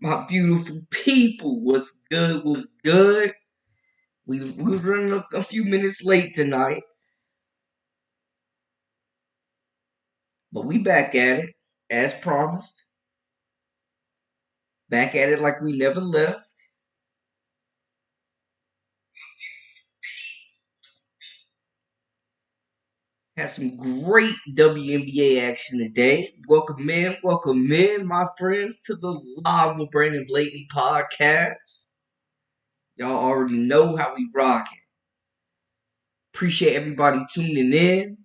My beautiful people, what's good? What's good? We was running a few minutes late tonight, but we back at it as promised. Back at it like we never left. Had some great WNBA action today. Welcome in, my friends, to the Live with Brandon Blayton podcast. Y'all already know how we rocking. Appreciate everybody tuning in.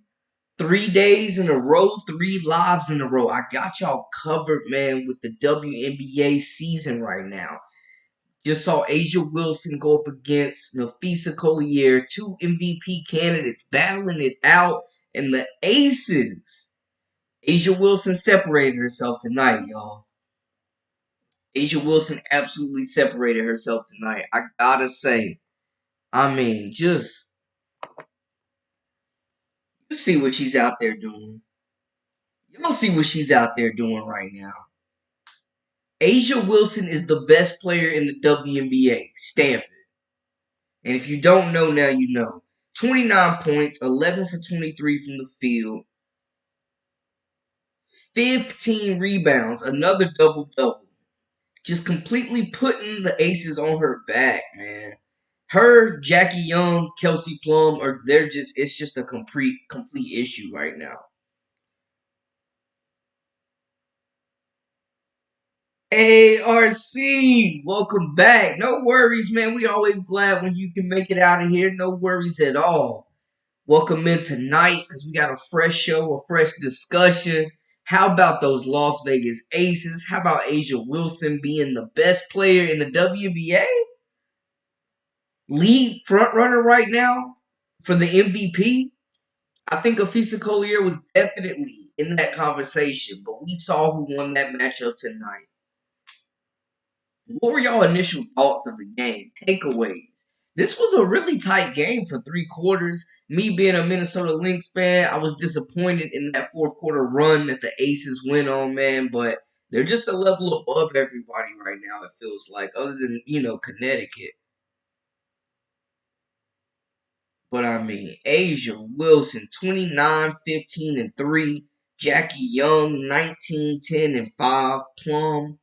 3 days in a row, 3 lives in a row. I got y'all covered, man, with the WNBA season right now. Just saw Asia Wilson go up against Napheesa Collier, two MVP candidates battling it out, and the Aces. Asia Wilson separated herself tonight, y'all. Asia Wilson absolutely separated herself tonight. I gotta say, just you see what she's out there doing. Y'all see what she's out there doing right now. Asia Wilson is the best player in the WNBA. Stamp it. And if you don't know now, you know. 29 points, 11 for 23 from the field, 15 rebounds, another double-double. Just completely putting the Aces on her back, man. Her, Jackie Young, Kelsey Plum, it's just a complete issue right now. ARC, welcome back. No worries, man. We always glad when you can make it out of here. No worries at all. Welcome in tonight because we got a fresh show, a fresh discussion. How about those Las Vegas Aces? How about Asia Wilson being the best player in the WNBA? Lead front runner right now for the MVP? I think Napheesa Collier was definitely in that conversation, but we saw who won that matchup tonight. What were y'all initial thoughts of the game? Takeaways. This was a really tight game for 3 quarters. Me being a Minnesota Lynx fan, I was disappointed in that fourth quarter run that the Aces went on, man, but they're just a level above everybody right now, it feels like, other than, Connecticut. But Asia Wilson, 29, 15, and 3. Jackie Young, 19, 10, and 5. Plum,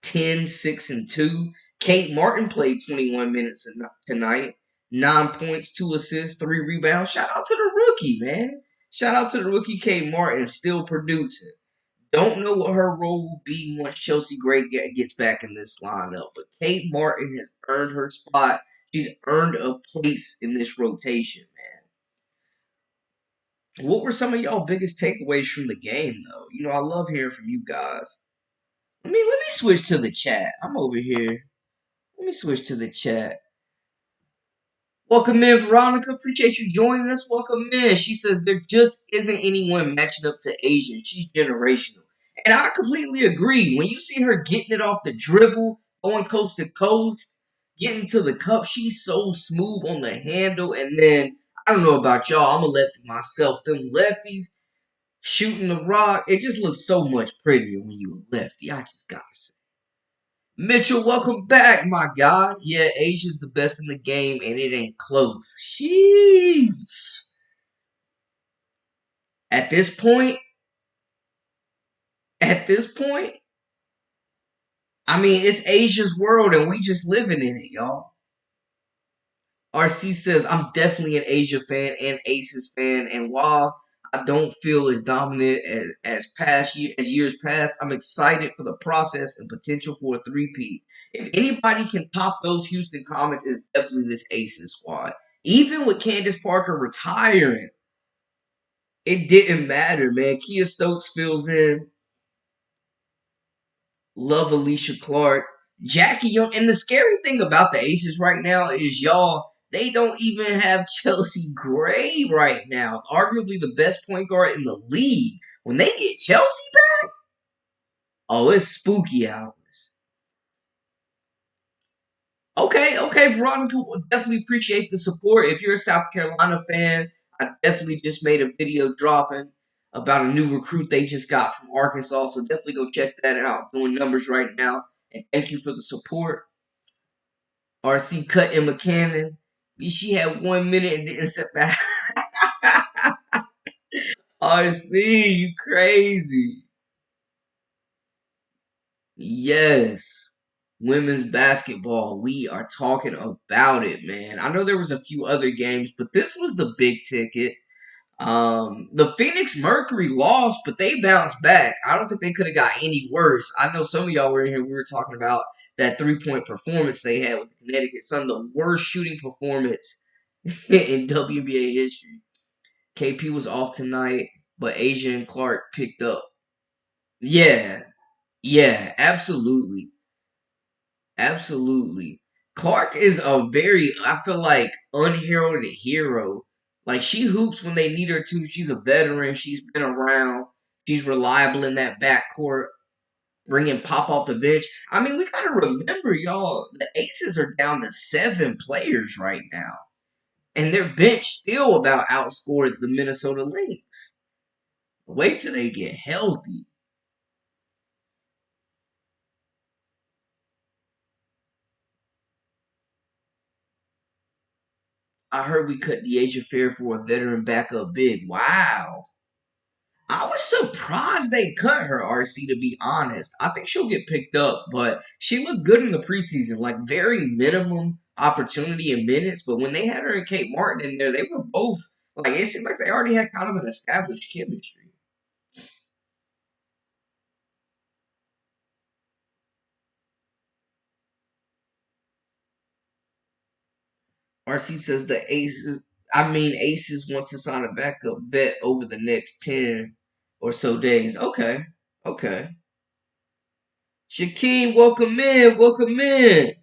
10, 6, and 2. Kate Martin played 21 minutes tonight. 9 points, 2 assists, 3 rebounds. Shout out to the rookie, man. Shout out to the rookie Kate Martin, still producing. Don't know what her role will be once Chelsea Gray gets back in this lineup, but Kate Martin has earned her spot. She's earned a place in this rotation, man. What were some of y'all biggest takeaways from the game, though? I love hearing from you guys. Let me switch to the chat. I'm over here. Let me switch to the chat. Welcome in, Veronica. Appreciate you joining us. Welcome in. She says there just isn't anyone matching up to Asia. She's generational. And I completely agree. When you see her getting it off the dribble, going coast to coast, getting to the cup, she's so smooth on the handle. And then, I don't know about y'all, I'm a lefty myself. Them lefties shooting the rock, it just looks so much prettier when you a lefty. I just gotta say. Mitchell, welcome back, my guy. Yeah, Asia's the best in the game, and it ain't close. Sheesh. At this point, at this point, it's Asia's world, and we just living in it, y'all. RC says, I'm definitely an Asia fan and Aces fan, and while I don't feel as dominant as years past, I'm excited for the process and potential for a three-peat. If anybody can top those Houston Comets, it's definitely this Aces squad. Even with Candace Parker retiring, it didn't matter, man. Kia Stokes fills in. Love Alicia Clark. Jackie Young. And the scary thing about the Aces right now is, y'all, they don't even have Chelsea Gray right now. Arguably the best point guard in the league. When they get Chelsea back, oh, it's spooky hours. Okay, Veronica, will definitely appreciate the support. If you're a South Carolina fan, I definitely just made a video dropping about a new recruit they just got from Arkansas, so definitely go check that out. Doing numbers right now. And thank you for the support. RC cut Emma Cannon. She had 1 minute and didn't set that. RC, you crazy. Yes. Women's basketball. We are talking about it, man. I know there was a few other games, but this was the big ticket. The Phoenix Mercury lost, but they bounced back. I don't think they could have got any worse. I know some of y'all were in here. We were talking about that 3-point performance they had with the Connecticut Sun, the worst shooting performance in WNBA history. KP was off tonight, but Asia and Clark picked up. Yeah, yeah, absolutely. Absolutely. Clark is a very, I feel like, unheralded hero. Like, she hoops when they need her to. She's a veteran. She's been around. She's reliable in that backcourt, bringing Pop off the bench. I mean, we got to remember, y'all, the Aces are down to 7 players right now. And their bench still about outscored the Minnesota Lynx. Wait till they get healthy. I heard we cut the Asia Fair for a veteran backup big. Wow. I was surprised they cut her, RC, to be honest. I think she'll get picked up, but she looked good in the preseason, like very minimum opportunity in minutes. But when they had her and Kate Martin in there, they were both like it seemed like they already had kind of an established chemistry. RC says the Aces want to sign a backup vet over the next 10 or so days. Okay. Okay. Shaquem, welcome in, welcome in.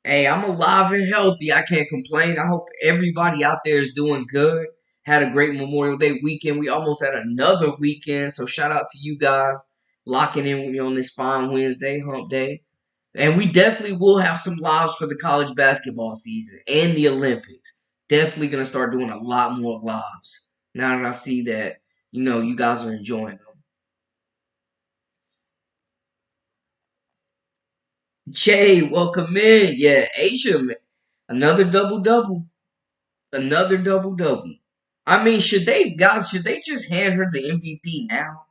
Hey, I'm alive and healthy. I can't complain. I hope everybody out there is doing good. Had a great Memorial Day weekend. We almost had another weekend. So shout out to you guys locking in with me on this fine Wednesday, hump day. And we definitely will have some lives for the college basketball season and the Olympics. Definitely gonna start doing a lot more lives. Now that I see that, you guys are enjoying them. Jay, welcome in. Yeah, Asia, another double double. Another double double. I mean, should they just hand her the MVP now?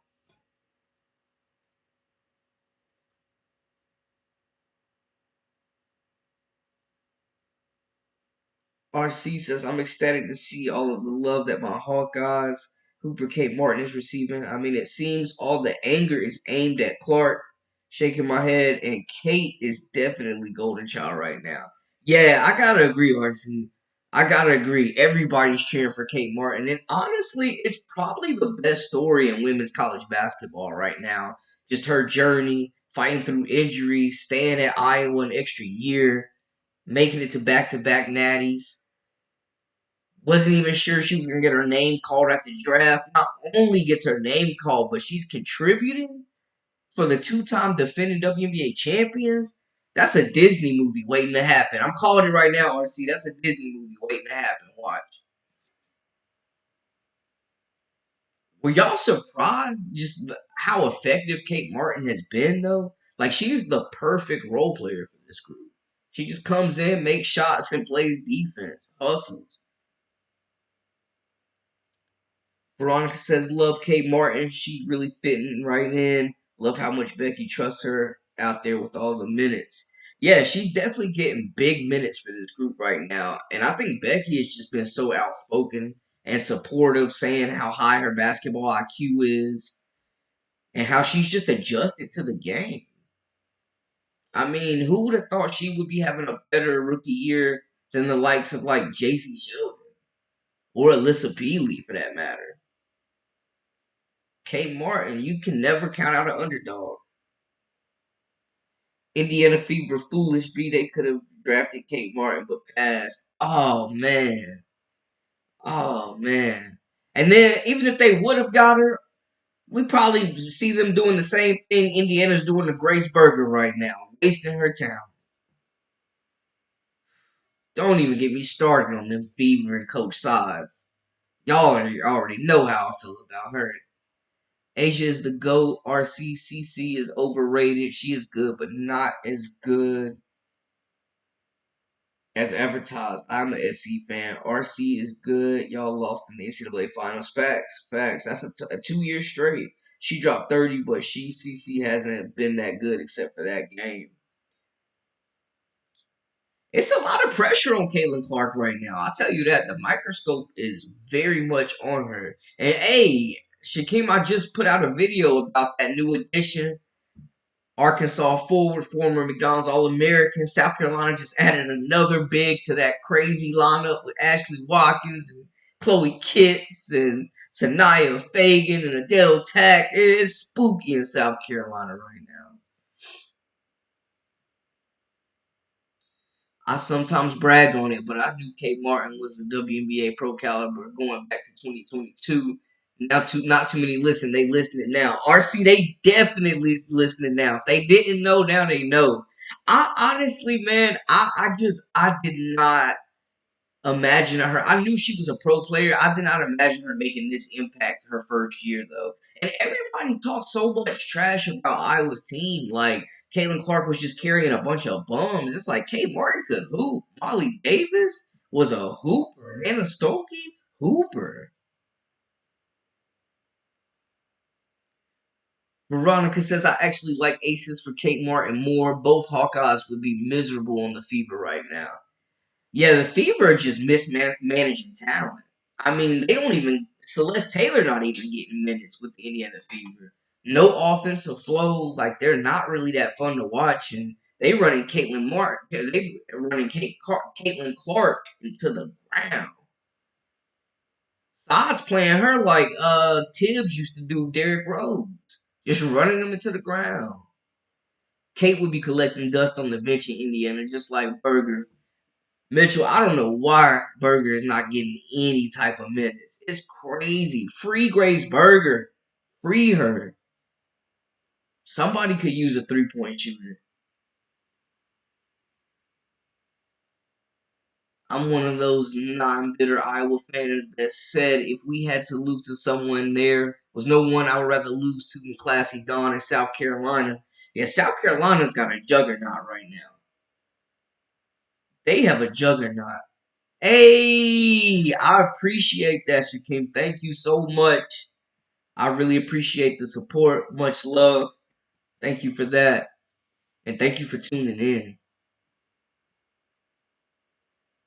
RC says, I'm ecstatic to see all of the love that my Hawkeyes Hooper Kate Martin is receiving. I mean, it seems all the anger is aimed at Clark. Shaking my head, and Kate is definitely golden child right now. Yeah, I gotta agree, RC. I gotta agree. Everybody's cheering for Kate Martin, and honestly, it's probably the best story in women's college basketball right now. Just her journey, fighting through injuries, staying at Iowa an extra year, making it to back natties. Wasn't even sure she was going to get her name called at the draft. Not only gets her name called, but she's contributing for the 2-time defending WNBA champions. That's a Disney movie waiting to happen. I'm calling it right now, RC. That's a Disney movie waiting to happen. Watch. Were y'all surprised just how effective Kate Martin has been, though? Like, she's the perfect role player for this group. She just comes in, makes shots, and plays defense, hustles. Veronica says, love Kate Martin. She's really fitting right in. Love how much Becky trusts her out there with all the minutes. Yeah, she's definitely getting big minutes for this group right now. And I think Becky has just been so outspoken and supportive, saying how high her basketball IQ is and how she's just adjusted to the game. I mean, who would have thought she would be having a better rookie year than the likes of like JC Sheldon or Alyssa Beasley for that matter? Kate Martin, you can never count out an underdog. Indiana Fever, foolish B, they could have drafted Kate Martin but passed. Oh man. Oh man. And then even if they would have got her, we probably see them doing the same thing Indiana's doing to Grace Berger right now, wasting her talent. Don't even get me started on them Fever and Coach Sides. Y'all already know how I feel about her. Asia is the GOAT. RCCC is overrated. She is good, but not as good as advertised. I'm an SC fan. RC is good. Y'all lost in the NCAA finals. Facts. Facts. That's a 2 year straight. She dropped 30, but CC hasn't been that good except for that game. It's a lot of pressure on Caitlin Clark right now. I'll tell you that. The microscope is very much on her. And hey, Shakim, I just put out a video about that new addition. Arkansas forward, former McDonald's All-American. South Carolina just added another big to that crazy lineup with Ashley Watkins and Chloe Kitts and Sanaya Fagan and Adele Tack. It's spooky in South Carolina right now. I sometimes brag on it, but I knew Kate Martin was a WNBA pro caliber going back to 2022. Not too many listen. They listening now. RC, they definitely listening now. If they didn't know, now they know. I honestly, man, I did not imagine her. I knew she was a pro player. I did not imagine her making this impact her first year, though. And everybody talked so much trash about Iowa's team. Like, Caitlin Clark was just carrying a bunch of bums. It's like, Kate Martin could hoop. Molly Davis was a hooper. Anna Stokey, hooper. Veronica says, I actually like aces for Kate Martin more. Both Hawkeyes would be miserable on the FIBA right now. Yeah, the Fever are just mismanaging talent. I mean, they don't even Celeste Taylor not even getting minutes with the Indiana Fever. No offensive flow, like they're not really that fun to watch, and they running They running Caitlin Clark into the ground. Sod's playing her like Tibbs used to do Derrick Rose, just running them into the ground. Kate would be collecting dust on the bench in Indiana, just like Berger. Mitchell, I don't know why Berger is not getting any type of minutes. It's crazy. Free Grace Berger. Free her. Somebody could use a 3-point shooter. I'm one of those non-bitter Iowa fans that said if we had to lose to someone, there was no one I would rather lose to than Classy Dawn in South Carolina. Yeah, South Carolina's got a juggernaut right now. They have a juggernaut. Hey, I appreciate that, Shakim. Thank you so much. I really appreciate the support. Much love. Thank you for that. And thank you for tuning in.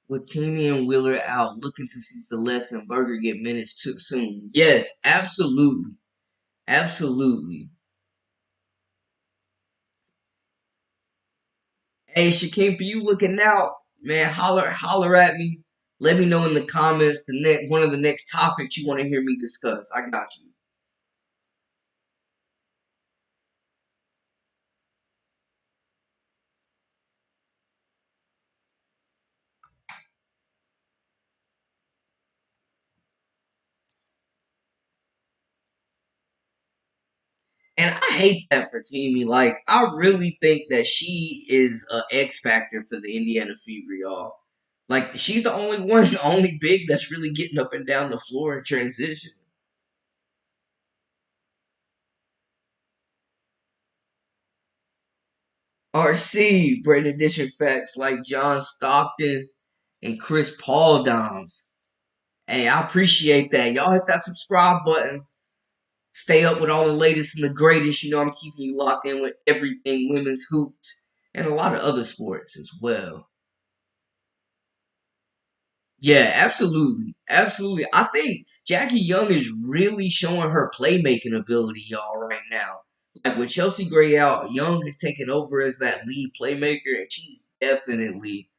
With Teamy and Wheeler out, looking to see Celeste and Berger get minutes too soon. Yes, absolutely. Absolutely. Hey, Shakim, for you looking out, man, holler at me. Let me know in the comments one of the next topics you want to hear me discuss. I got you. And I hate that for Teamy. Like, I really think that she is an X factor for the Indiana Fever, y'all. Like, she's the only one, the only big that's really getting up and down the floor in transition. RC, Brandon Addition facts like John Stockton and Chris Paul Doms. Hey, I appreciate that. Y'all hit that subscribe button. Stay up with all the latest and the greatest. You know, I'm keeping you locked in with everything women's hoops and a lot of other sports as well. Yeah, absolutely. Absolutely. I think Jackie Young is really showing her playmaking ability, y'all, right now. Like with Chelsea Gray out, Young is taking over as that lead playmaker, and she's definitely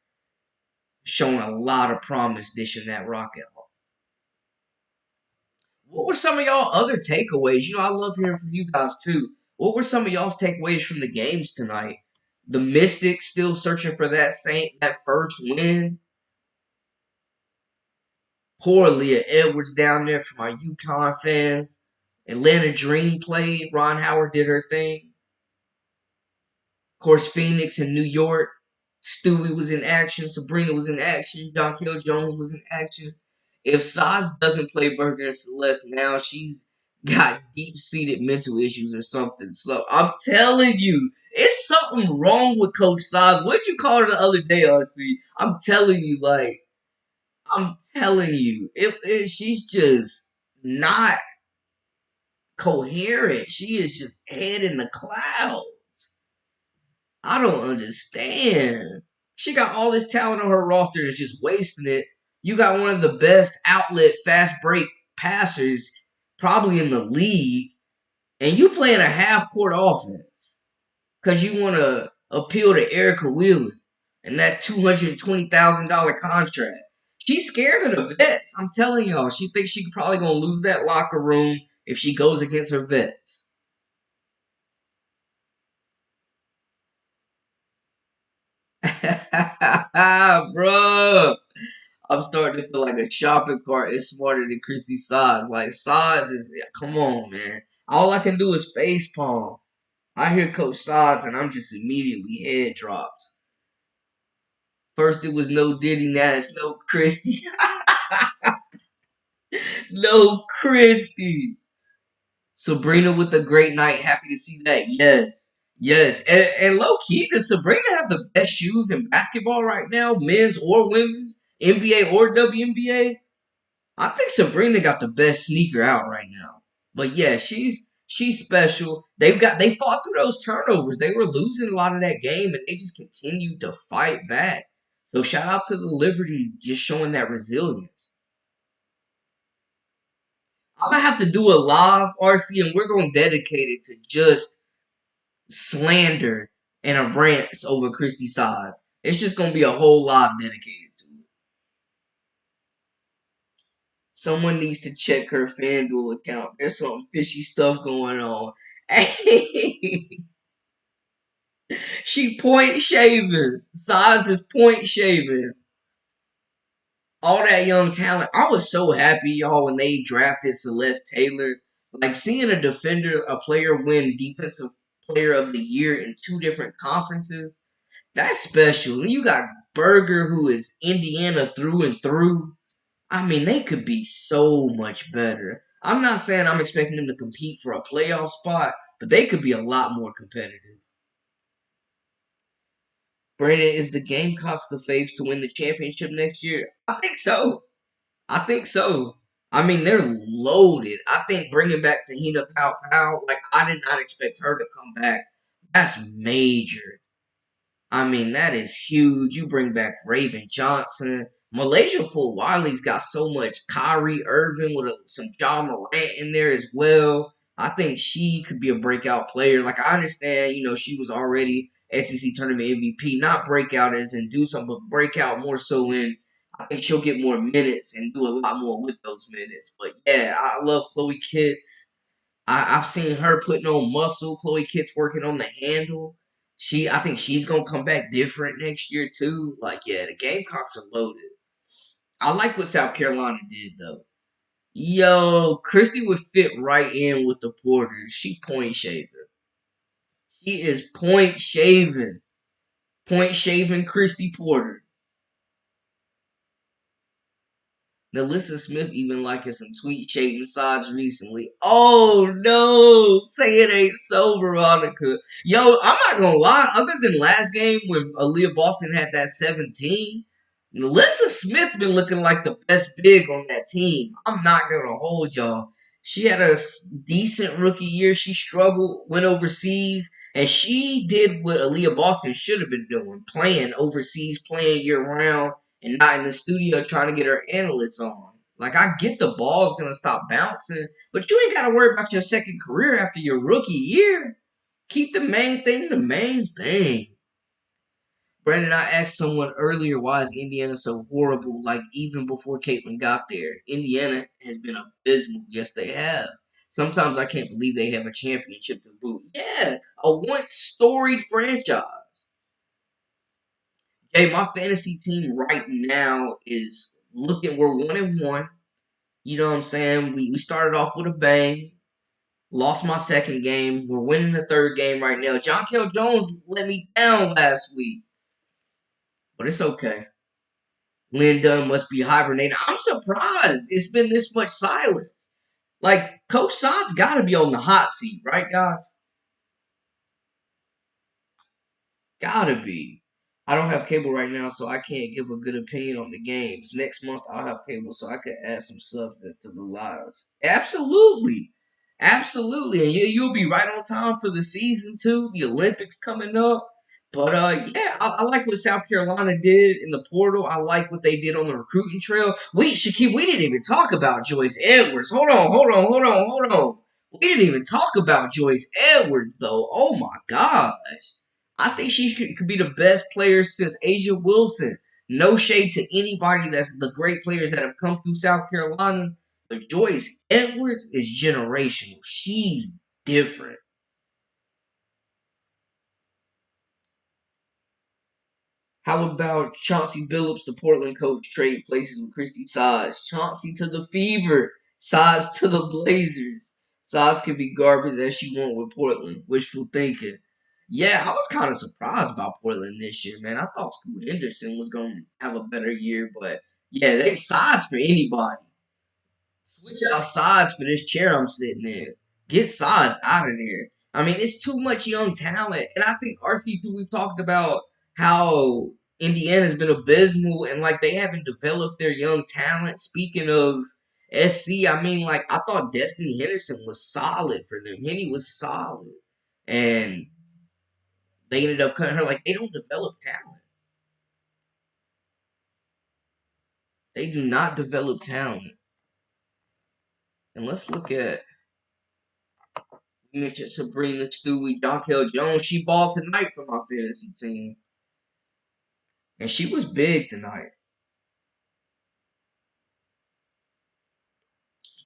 shown a lot of promise dishing that rocket. What were some of y'all other takeaways? You know, I love hearing from you guys too. What were some of y'all's takeaways from the games tonight? The Mystics still searching for that first win. Poor Leah Edwards down there for my UConn fans. Atlanta Dream played. Ron Howard did her thing. Of course, Phoenix and New York. Stewie was in action. Sabrina was in action. Donkel Jones was in action. If Saz doesn't play Berger and Celeste now, she's got deep-seated mental issues or something. So I'm telling you, it's something wrong with Coach Size. What'd you call her the other day, RC? I'm telling you, she's just not coherent. She is just head in the clouds. I don't understand. She got all this talent on her roster and is just wasting it. You got one of the best outlet fast break passers probably in the league, and you playing a half court offense because you want to appeal to Erica Wheeler and that $220,000 contract. She's scared of the vets. I'm telling y'all, she thinks she's probably gonna lose that locker room if she goes against her vets. Bruh. I'm starting to feel like a shopping cart is smarter than Christy Size. Like Size is, come on, man. All I can do is face palm. I hear Coach Size and I'm just immediately head drops. First it was no Diddy, now it's no Christy. No Christy. Sabrina with a great night. Happy to see that. Yes. Yes. And low key, does Sabrina have the best shoes in basketball right now? Men's or women's? NBA or WNBA? I think Sabrina got the best sneaker out right now. But yeah, she's special. They fought through those turnovers. They were losing a lot of that game and they just continued to fight back. So shout out to the Liberty just showing that resilience. I'm gonna have to do a live RC and we're gonna dedicate it to just slander and a rants over Christy Size. It's just gonna be a whole live dedicated to it. Someone needs to check her FanDuel account. There's some fishy stuff going on. Hey, she point shaving. Size is point shaving. All that young talent. I was so happy, y'all, when they drafted Celeste Taylor. Like seeing a defender, a player win Defensive Player of the Year in two different conferences. That's special. And you got Berger, who is Indiana through and through. I mean, they could be so much better. I'm not saying I'm expecting them to compete for a playoff spot, but they could be a lot more competitive. Brandon, is the Gamecocks the faves to win the championship next year? I think so. I think so. I mean, they're loaded. I think bringing back Tahina Pow Pow, like, I did not expect her to come back. That's major. I mean, that is huge. You bring back Raven Johnson. Malaysia Full Wiley's got so much. Kyrie Irving with some John Morant in there as well. I think she could be a breakout player. Like, I understand, she was already SEC Tournament MVP. Not breakout as in do something, but breakout more so in I think she'll get more minutes and do a lot more with those minutes. But yeah, I love Chloe Kitts. I've seen her putting on muscle. Chloe Kitts working on the handle. I think she's gonna come back different next year too. Like, yeah, the Gamecocks are loaded. I like what South Carolina did though. Yo, Christy would fit right in with the Porters. She point shaving. She is point shaving. Point shaving Christy Porter. Nalissa Smith even liking some tweet shading sides recently. Oh no! Say it ain't so, Veronica. Yo, I'm not gonna lie. Other than last game when Aaliyah Boston had that 17, Nalissa Smith been looking like the best big on that team. I'm not gonna hold y'all. She had a decent rookie year. She struggled, went overseas, and she did what Aaliyah Boston should have been doing: playing overseas, playing year round and not in the studio trying to get her analysts on. Like, I get the ball's gonna stop bouncing, but you ain't gotta worry about your second career after your rookie year. Keep the main thing the main thing. Brandon, I asked someone earlier why is Indiana so horrible, like even before Caitlin got there. Indiana has been abysmal. Yes, they have. Sometimes I can't believe they have a championship to boot. Yeah, a once storied franchise. Hey, my fantasy team right now is looking. We're 1-1. You know what I'm saying? We started off with a bang. Lost my second game. We're winning the third game right now. John Kell Jones let me down last week, but it's okay. Lynn Dunn must be hibernating. I'm surprised it's been this much silence. Like, Coach Sod's got to be on the hot seat, right, guys? Gotta be. I don't have cable right now, so I can't give a good opinion on the games. Next month, I'll have cable, so I could add some substance to the lives. Absolutely. Absolutely. And you'll be right on time for the season, too. The Olympics coming up. But, yeah, I like what South Carolina did in the portal. I like what they did on the recruiting trail. Shaquille, we didn't even talk about Joyce Edwards. Hold on. We didn't even talk about Joyce Edwards, though. Oh, my gosh. I think she could be the best player since Asia Wilson. No shade to anybody that's the great players that have come through South Carolina. But Joyce Edwards is generational. She's different. How about Chauncey Billups, the Portland coach, trade places with Christy Sides? Chauncey to the Fever, Sides to the Blazers. Sides can be garbage as she want with Portland. Wishful thinking. Yeah, I was kind of surprised about Portland this year, man. I thought Scoot Henderson was going to have a better year, but yeah, they sides for anybody. Switch out sides for this chair I'm sitting in. Get sides out of there. I mean, it's too much young talent. And I think RT2, we've talked about how Indiana's been abysmal and like they haven't developed their young talent. Speaking of SC, I mean, like I thought Destiny Henderson was solid for them. Henny was solid. And they ended up cutting her. Like they don't develop talent. They do not develop talent. And let's look at you mentioned Sabrina Stewie, Donkel Jones. She balled tonight for my fantasy team. And she was big tonight.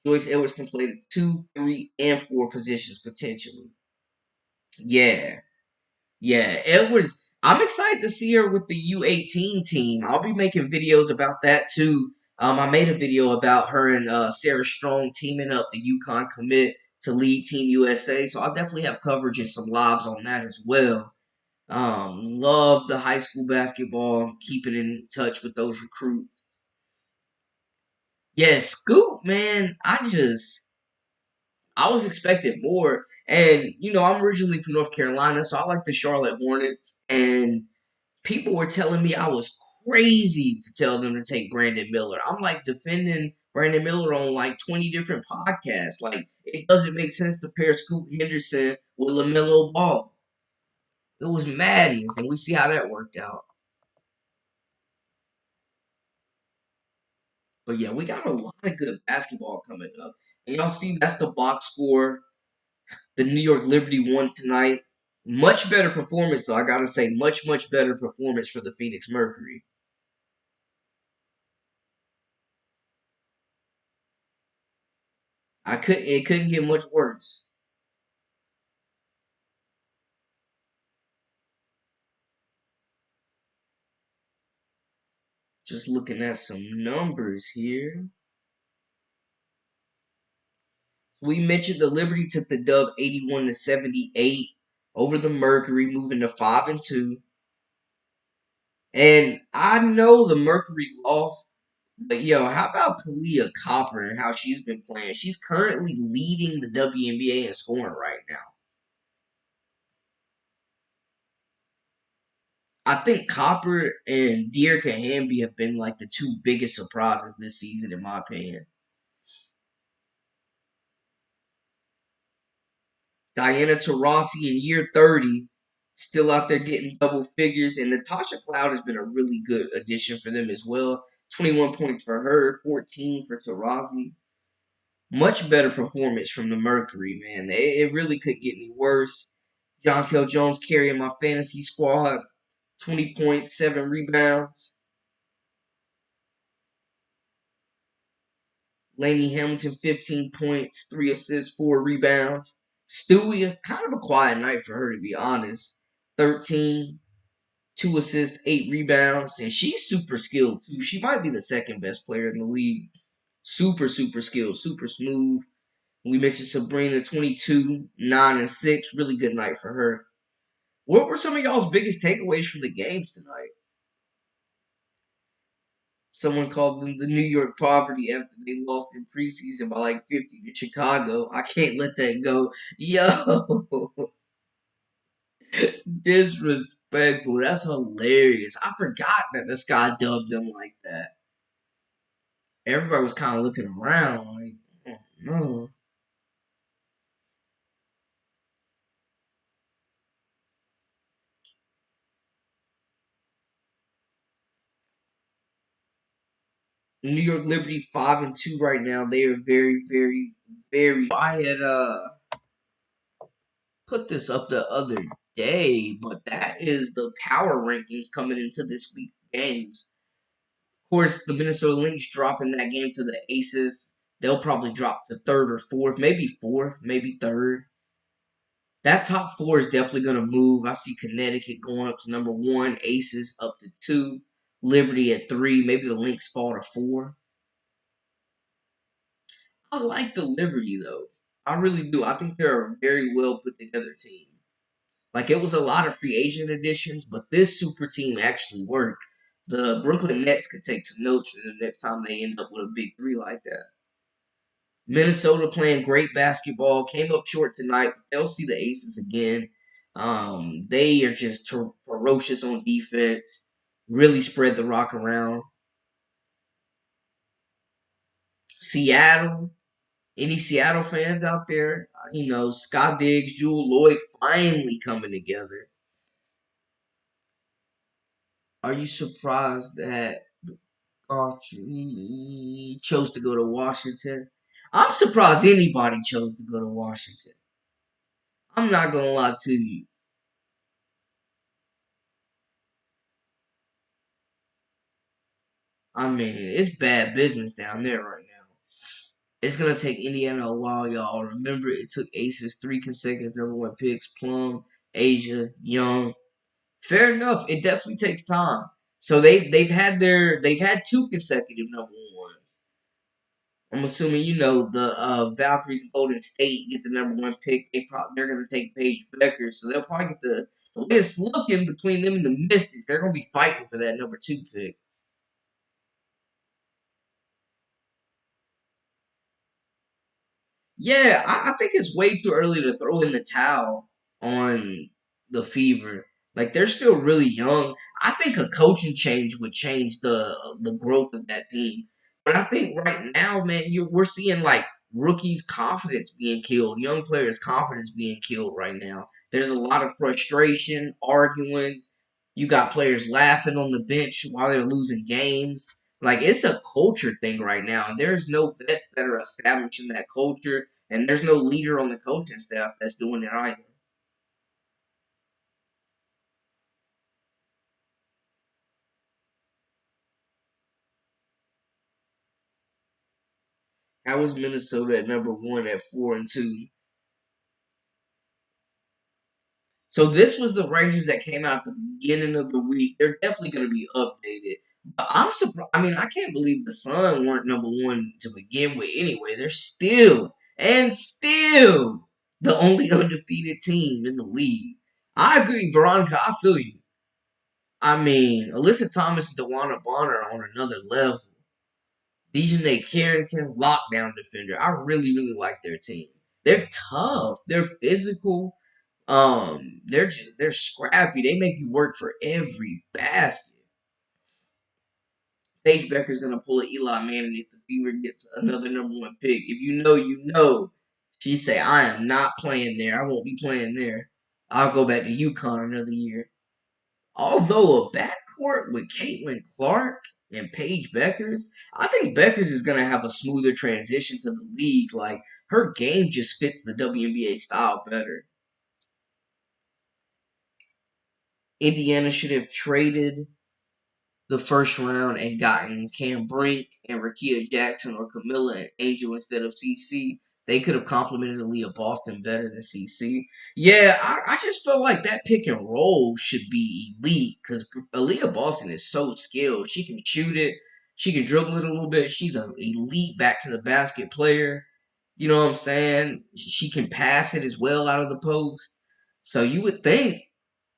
Joyce Edwards can play the 2, 3, and 4 positions potentially. Yeah. Yeah. Edwards, I'm excited to see her with the U18 team. I'll be making videos about that too. I made a video about her and Sarah Strong teaming up the UConn commit to lead Team USA. So I'll definitely have coverage and some lives on that as well. Love the high school basketball, keeping in touch with those recruits. Yeah, Scoop, man, I was expecting more. And, I'm originally from North Carolina, so I like the Charlotte Hornets. And people were telling me I was crazy to tell them to take Brandon Miller. I'm like defending Brandon Miller on like 20 different podcasts. Like, it doesn't make sense to pair Scoop Henderson with LaMelo Ball. It was madness, and we see how that worked out. But yeah, we got a lot of good basketball coming up. And y'all see that's the box score. The New York Liberty won tonight. Much better performance, though. I gotta say, much better performance for the Phoenix Mercury. It couldn't get much worse. Just looking at some numbers here. We mentioned the Liberty took the dub 81-78 over the Mercury, moving to 5-2. And I know the Mercury lost, but yo, how about Collier Copper and how she's been playing? She's currently leading the WNBA in scoring right now. I think Copper and Dearica Hamby have been like the two biggest surprises this season, in my opinion. Diana Taurasi in year 30, still out there getting double figures, and Natasha Cloud has been a really good addition for them as well. 21 points for her, 14 for Taurasi. Much better performance from the Mercury, man. It really could get any worse. John Kell Jones carrying my fantasy squad, 20 points, 7 rebounds. Laney Hamilton, 15 points, 3 assists, 4 rebounds. Stewie, kind of a quiet night for her, to be honest. 13, 2 assists, 8 rebounds. And she's super skilled, too. She might be the second best player in the league. Super skilled, super smooth. We mentioned Sabrina, 22, 9 and 6. Really good night for her. What were some of y'all's biggest takeaways from the games tonight? Someone called them the New York Poverty after they lost in preseason by like 50 to Chicago. I can't let that go. Yo, disrespectful. That's hilarious. I forgot that this guy dubbed them like that. Everybody was kind of looking around like, oh, no. New York Liberty 5-2 right now. They are very, very, very. I had put this up the other day, but that is the power rankings coming into this week games. Of course, the Minnesota Lynx dropping that game to the Aces. They'll probably drop to third or fourth, maybe third. That top four is definitely going to move. I see Connecticut going up to number one, Aces up to two, Liberty at three, maybe the Lynx fall to four. I like the Liberty though. I really do. I think they're a very well put together team. Like it was a lot of free agent additions, but this super team actually worked. The Brooklyn Nets could take some notes for the next time they end up with a big three like that. Minnesota playing great basketball, came up short tonight. They'll see the Aces again. They are just ferocious on defense. Really spread the rock around. Seattle, any Seattle fans out there? Scott Diggs, Jewel Lloyd finally coming together. Are you surprised that Autry chose to go to Washington? I'm surprised anybody chose to go to Washington. I'm not gonna lie to you. I mean, it's bad business down there right now. It's gonna take Indiana a while, y'all. Remember, it took Aces three consecutive number one picks: Plum, Asia, Young. Fair enough. It definitely takes time. So they've had two consecutive number ones. I'm assuming the Valkyries and Golden State get the number one pick. They're gonna take Paige Becker, so they'll probably get the way it's looking between them and the Mystics. They're gonna be fighting for that number two pick. Yeah, I think it's way too early to throw in the towel on the Fever. Like they're still really young. I think a coaching change would change the growth of that team. But I think right now, man, we're seeing like rookies' confidence being killed, young players' confidence being killed right now. There's a lot of frustration, arguing. You got players laughing on the bench while they're losing games. Like it's a culture thing right now, and there's no vets that are establishing that culture, and there's no leader on the coaching staff that's doing it either. How is Minnesota at number one at 4-2? So this was the rankings that came out at the beginning of the week. They're definitely going to be updated. But I'm surprised. I mean, I can't believe the Sun weren't number one to begin with. Anyway, they're still the only undefeated team in the league. I agree, Veronica. I feel you. I mean, Alyssa Thomas and DeWanna Bonner are on another level. Dejanay Carrington, lockdown defender. I really, really like their team. They're tough. They're physical. They're scrappy. They make you work for every basket. Paige Becker's gonna pull a Eli Manning if the Fever gets another number one pick. If you know, you know. She say, "I am not playing there. I won't be playing there. I'll go back to UConn another year." Although a backcourt with Caitlin Clark and Paige Beckers, I think Beckers is gonna have a smoother transition to the league. Like her game just fits the WNBA style better. Indiana should have traded the first round and gotten Cam Brink and Rakia Jackson or Camilla and Angel instead of CC. They could have complemented Aaliyah Boston better than CC. Yeah, I just felt like that pick and roll should be elite because Aaliyah Boston is so skilled. She can shoot it. She can dribble it a little bit. She's an elite back to the basket player. You know what I'm saying? She can pass it as well out of the post. So you would think.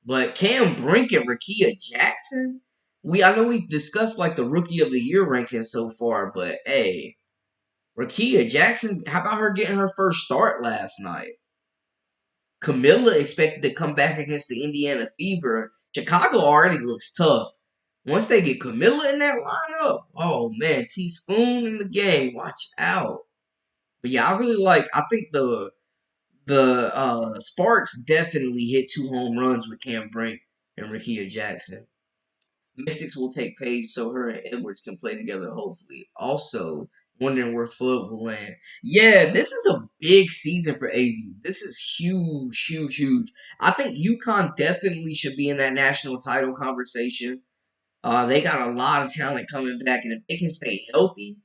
But Cam Brink and Rakia Jackson? I know we discussed like the rookie of the year rankings so far, but hey, Rakia Jackson, how about her getting her first start last night? Camilla expected to come back against the Indiana Fever. Chicago already looks tough. Once they get Camilla in that lineup, oh man, Teaspoon in the game, watch out. But yeah, I think the Sparks definitely hit 2 home runs with Cam Brink and Rakia Jackson. Mystics will take Paige so her and Edwards can play together, hopefully. Also, wondering where Flood will land. Yeah, this is a big season for AZ. This is huge, huge, huge. I think UConn definitely should be in that national title conversation. They got a lot of talent coming back, and if they can stay healthy,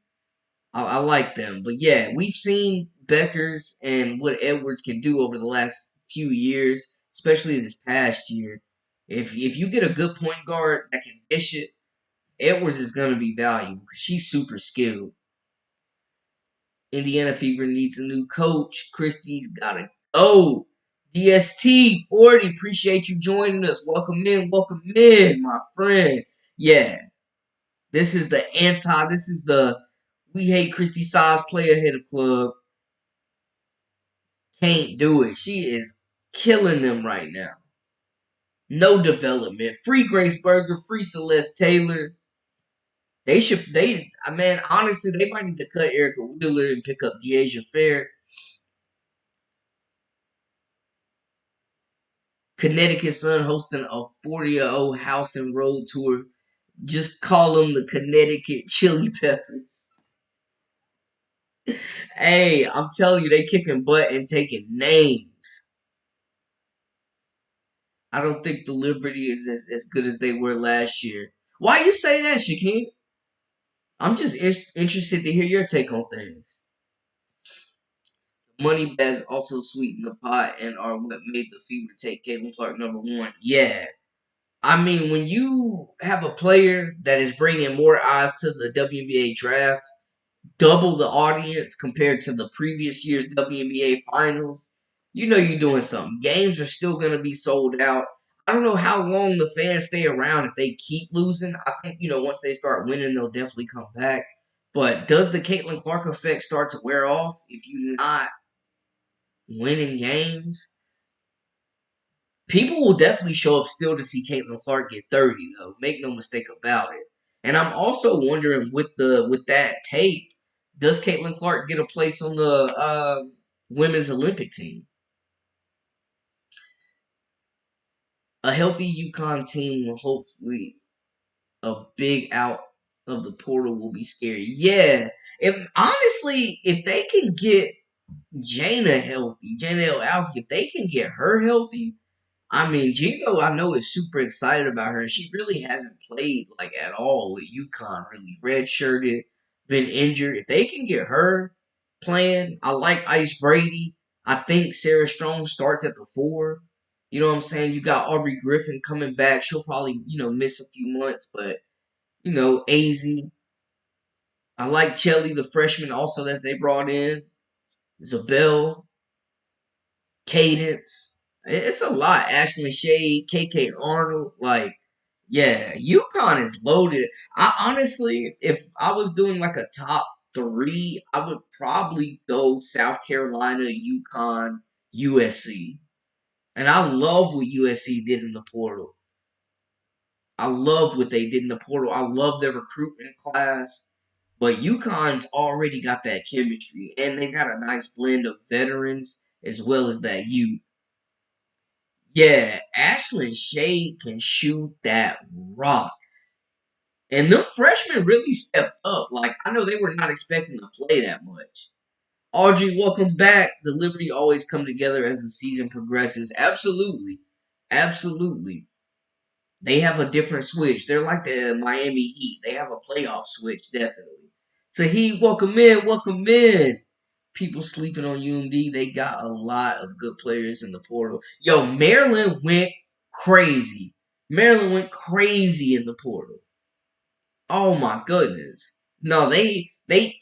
I like them. But yeah, we've seen Beckers and what Edwards can do over the last few years, especially this past year. If you get a good point guard that can dish it, Edwards is going to be valuable because she's super skilled. Indiana Fever needs a new coach. Christie's got to go. DST 40, appreciate you joining us. Welcome in, my friend. Yeah, this is the we hate Christy Size player hitter club. Can't do it. She is killing them right now. No development. Free Grace Berger, free Celeste Taylor. Man, honestly, they might need to cut Erica Wheeler and pick up Deasia Fair. Connecticut Sun hosting a 40-0 house and road tour. Just call them the Connecticut Chili Peppers. Hey, I'm telling you, they kicking butt and taking names. I don't think the Liberty is as good as they were last year. Why you say that, Shaquem? I'm just interested to hear your take on things. Money bags also sweeten the pot and are what made the Fever take Caitlin Clark #1. Yeah. I mean, when you have a player that is bringing more eyes to the WNBA draft, double the audience compared to the previous year's WNBA finals, you know you're doing something. Games are still going to be sold out. I don't know how long the fans stay around if they keep losing. I think, once they start winning, they'll definitely come back. But does the Caitlin Clark effect start to wear off if you're not winning games? People will definitely show up still to see Caitlin Clark get 30, though. Make no mistake about it. And I'm also wondering with that take, does Caitlin Clark get a place on the women's Olympic team? A healthy UConn team will hopefully a big out of the portal will be scary. Yeah. If they can get Jana Alfie, if they can get her healthy, I mean, Gino, I know is super excited about her. She really hasn't played like at all with UConn. Really redshirted, been injured. If they can get her playing, I like Ice Brady. I think Sarah Strong starts at the 4. You know what I'm saying? You got Aubrey Griffin coming back. She'll probably miss a few months, but Az. I like Chelly, the freshman, also that they brought in. Zabel. Cadence. It's a lot. Ashley Shade, KK Arnold. Like, yeah, UConn is loaded. I honestly, if I was doing like a top 3, I would probably go South Carolina, UConn, USC. And I love what USC did in the portal. I love what they did in the portal. I love their recruitment class. But UConn's already got that chemistry. And they got a nice blend of veterans as well as that youth. Yeah, Ashlyn Shade can shoot that rock. And them freshmen really stepped up. Like, I know they were not expecting to play that much. Audrey, welcome back. The Liberty always come together as the season progresses. Absolutely. Absolutely. They have a different switch. They're like the Miami Heat. They have a playoff switch, definitely. Saheed, welcome in. Welcome in. People sleeping on UMD. They got a lot of good players in the portal. Yo, Maryland went crazy. Maryland went crazy in the portal. Oh my goodness. No, they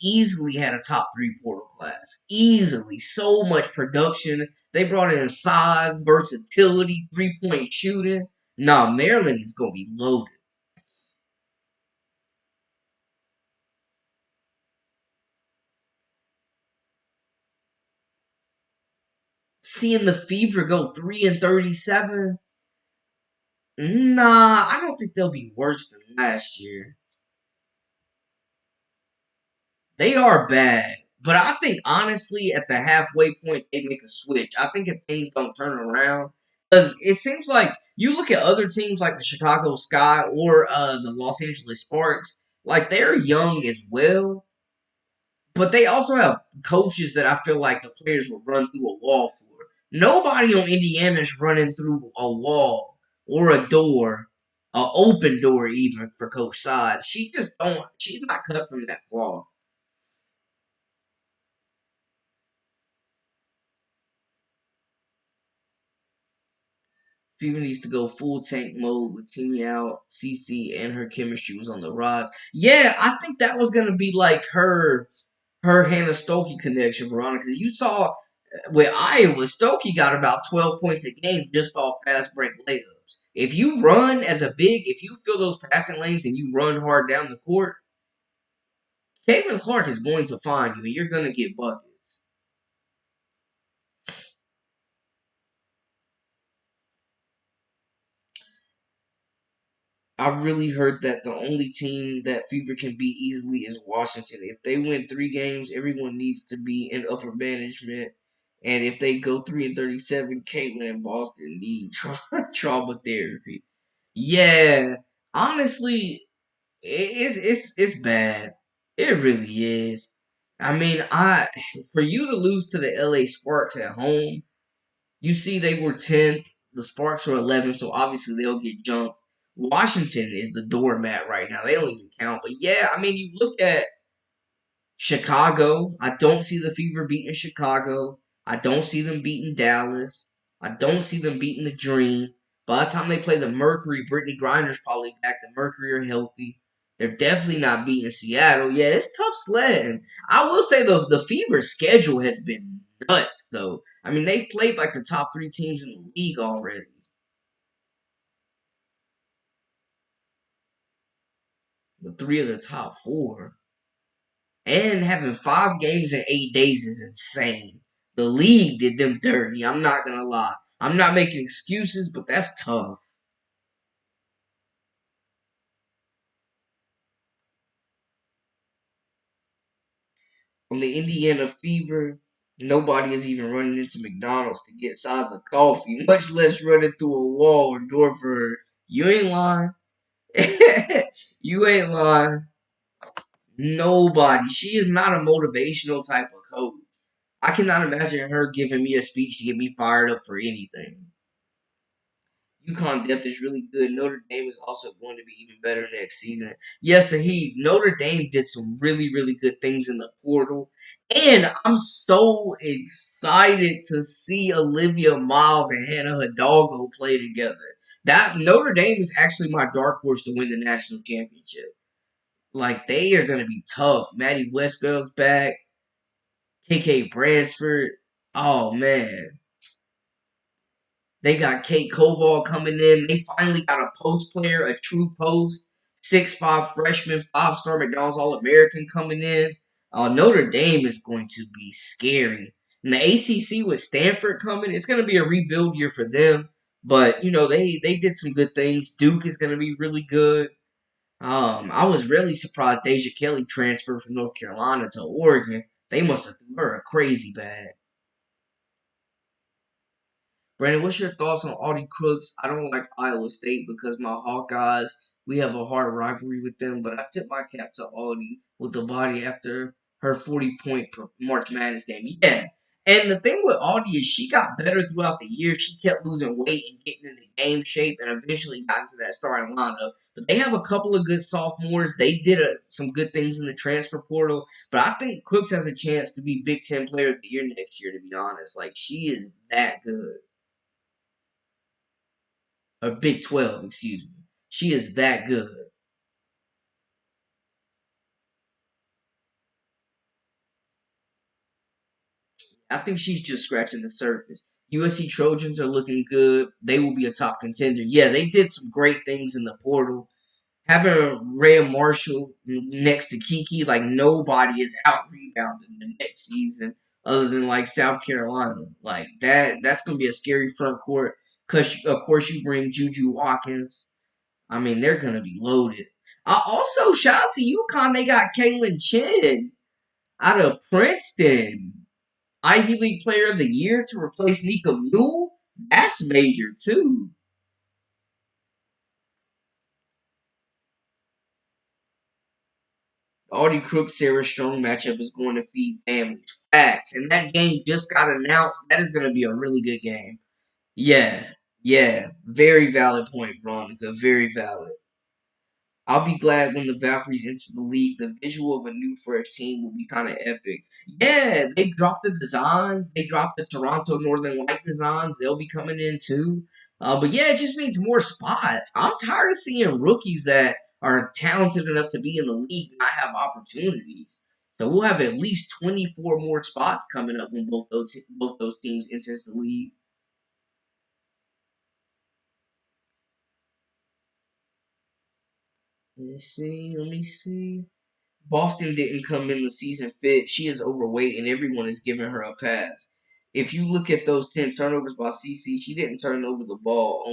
easily had a top 3 portal class. Easily. So much production. They brought in size, versatility, 3-point shooting. Nah, Maryland is gonna be loaded. seeing the Fever go 3-37. Nah, I don't think they'll be worse than last year. They are bad. But I think honestly, at the halfway point, they make a switch. I think if things don't turn around, because it seems like you look at other teams like the Chicago Sky or the Los Angeles Sparks, like they're young as well, but they also have coaches that I feel like the players will run through a wall for. Nobody on Indiana's running through a wall or a door, an open door even for Coach Sides. She just don't. She's not cut from that cloth. Fever needs to go full tank mode with Timmy out, CC, and her chemistry was on the rise. Yeah, I think that was gonna be like her Hannah Stokey connection, Veronica. Because you saw with Iowa, Stokey got about 12 points a game just off fast break layups. If you run as a big, if you fill those passing lanes and you run hard down the court, Caitlin Clark is going to find you and you're going to get buckets. I really heard that the only team that Fever can beat easily is Washington. If they win 3 games, everyone needs to be in upper management. And if they go 3-37, Caitlin and Boston need trauma therapy. Yeah, honestly, it's bad. It really is. I mean, I for you to lose to the LA Sparks at home, you see they were 10th, the Sparks were 11th, so obviously they'll get jumped. Washington is the doormat right now. They don't even count. But yeah, I mean, you look at Chicago. I don't see the Fever beating Chicago. I don't see them beating Dallas. I don't see them beating the Dream. By the time they play the Mercury, Brittany Griner's probably back. The Mercury are healthy. They're definitely not beating Seattle. Yeah, it's tough sledding. I will say the Fever schedule has been nuts though. I mean, they've played like the top 3 teams in the league already. The 3 of the top 4. And having 5 games in 8 days is insane. The league did them dirty. I'm not gonna lie. I'm not making excuses, but that's tough. On the Indiana Fever, nobody is even running into McDonald's to get sides of coffee, much less running through a wall or door for her. You ain't lying. You ain't lying. Nobody. She is not a motivational type of coach. I cannot imagine her giving me a speech to get me fired up for anything. UConn depth is really good. Notre Dame is also going to be even better next season. Yes, and Notre Dame did some really, really good things in the portal. And I'm so excited to see Olivia Miles and Hannah Hidalgo play together. That Notre Dame is actually my dark horse to win the national championship. Like they are gonna be tough. Maddie Westbell's back. KK Bransford. Oh man. They got Kate Koval coming in. They finally got a post player, a true post. 6'5" freshman, 5-star McDonald's All American coming in. Notre Dame is going to be scary. And the ACC with Stanford coming, it's going to be a rebuild year for them. But, they did some good things. Duke is going to be really good. I was really surprised Deja Kelly transferred from North Carolina to Oregon. They must have threw her a crazy bag. Brandon, what's your thoughts on Audie Crooks? I don't like Iowa State because my Hawkeyes, we have a hard rivalry with them, but I tip my cap to Audie with the body after her 40-point March Madness game. Yeah. And the thing with Audie is she got better throughout the year. She kept losing weight and getting into game shape and eventually got into that starting lineup. But they have a couple of good sophomores. They did some good things in the transfer portal. But I think Crooks has a chance to be Big Ten Player of the Year next year, to be honest. Like, she is that good. Or Big 12, excuse me. She is that good. I think she's just scratching the surface. USC Trojans are looking good. They will be a top contender. Yeah, they did some great things in the portal. Having Rhea Marshall next to Kiki, like nobody is out rebounding the next season. other than like South Carolina. Like that's gonna be a scary front court. Cause of course you bring Juju Watkins. I mean they're gonna be loaded. Also shout out to UConn. They got Caitlin Chin out of Princeton, Ivy League Player of the Year to replace Nika Mule. That's major too. Audie Crook Sarah Strong matchup is going to feed families. Facts. And that game just got announced. That is going to be a really good game. Yeah. Yeah. Very valid point, Veronica. Very valid. I'll be glad when the Valkyries enter the league. The visual of a new fresh team will be kind of epic. Yeah, they dropped the designs. They dropped the Toronto Northern Light designs. They'll be coming in too. But yeah, it just means more spots. I'm tired of seeing rookies that are talented enough to be in the league not have opportunities. So we'll have at least 24 more spots coming up when both those teams enters the league. Let me see. Let me see. Boston didn't come in the season fit. She is overweight, and everyone is giving her a pass. If you look at those 10 turnovers by CC, she didn't turn over the ball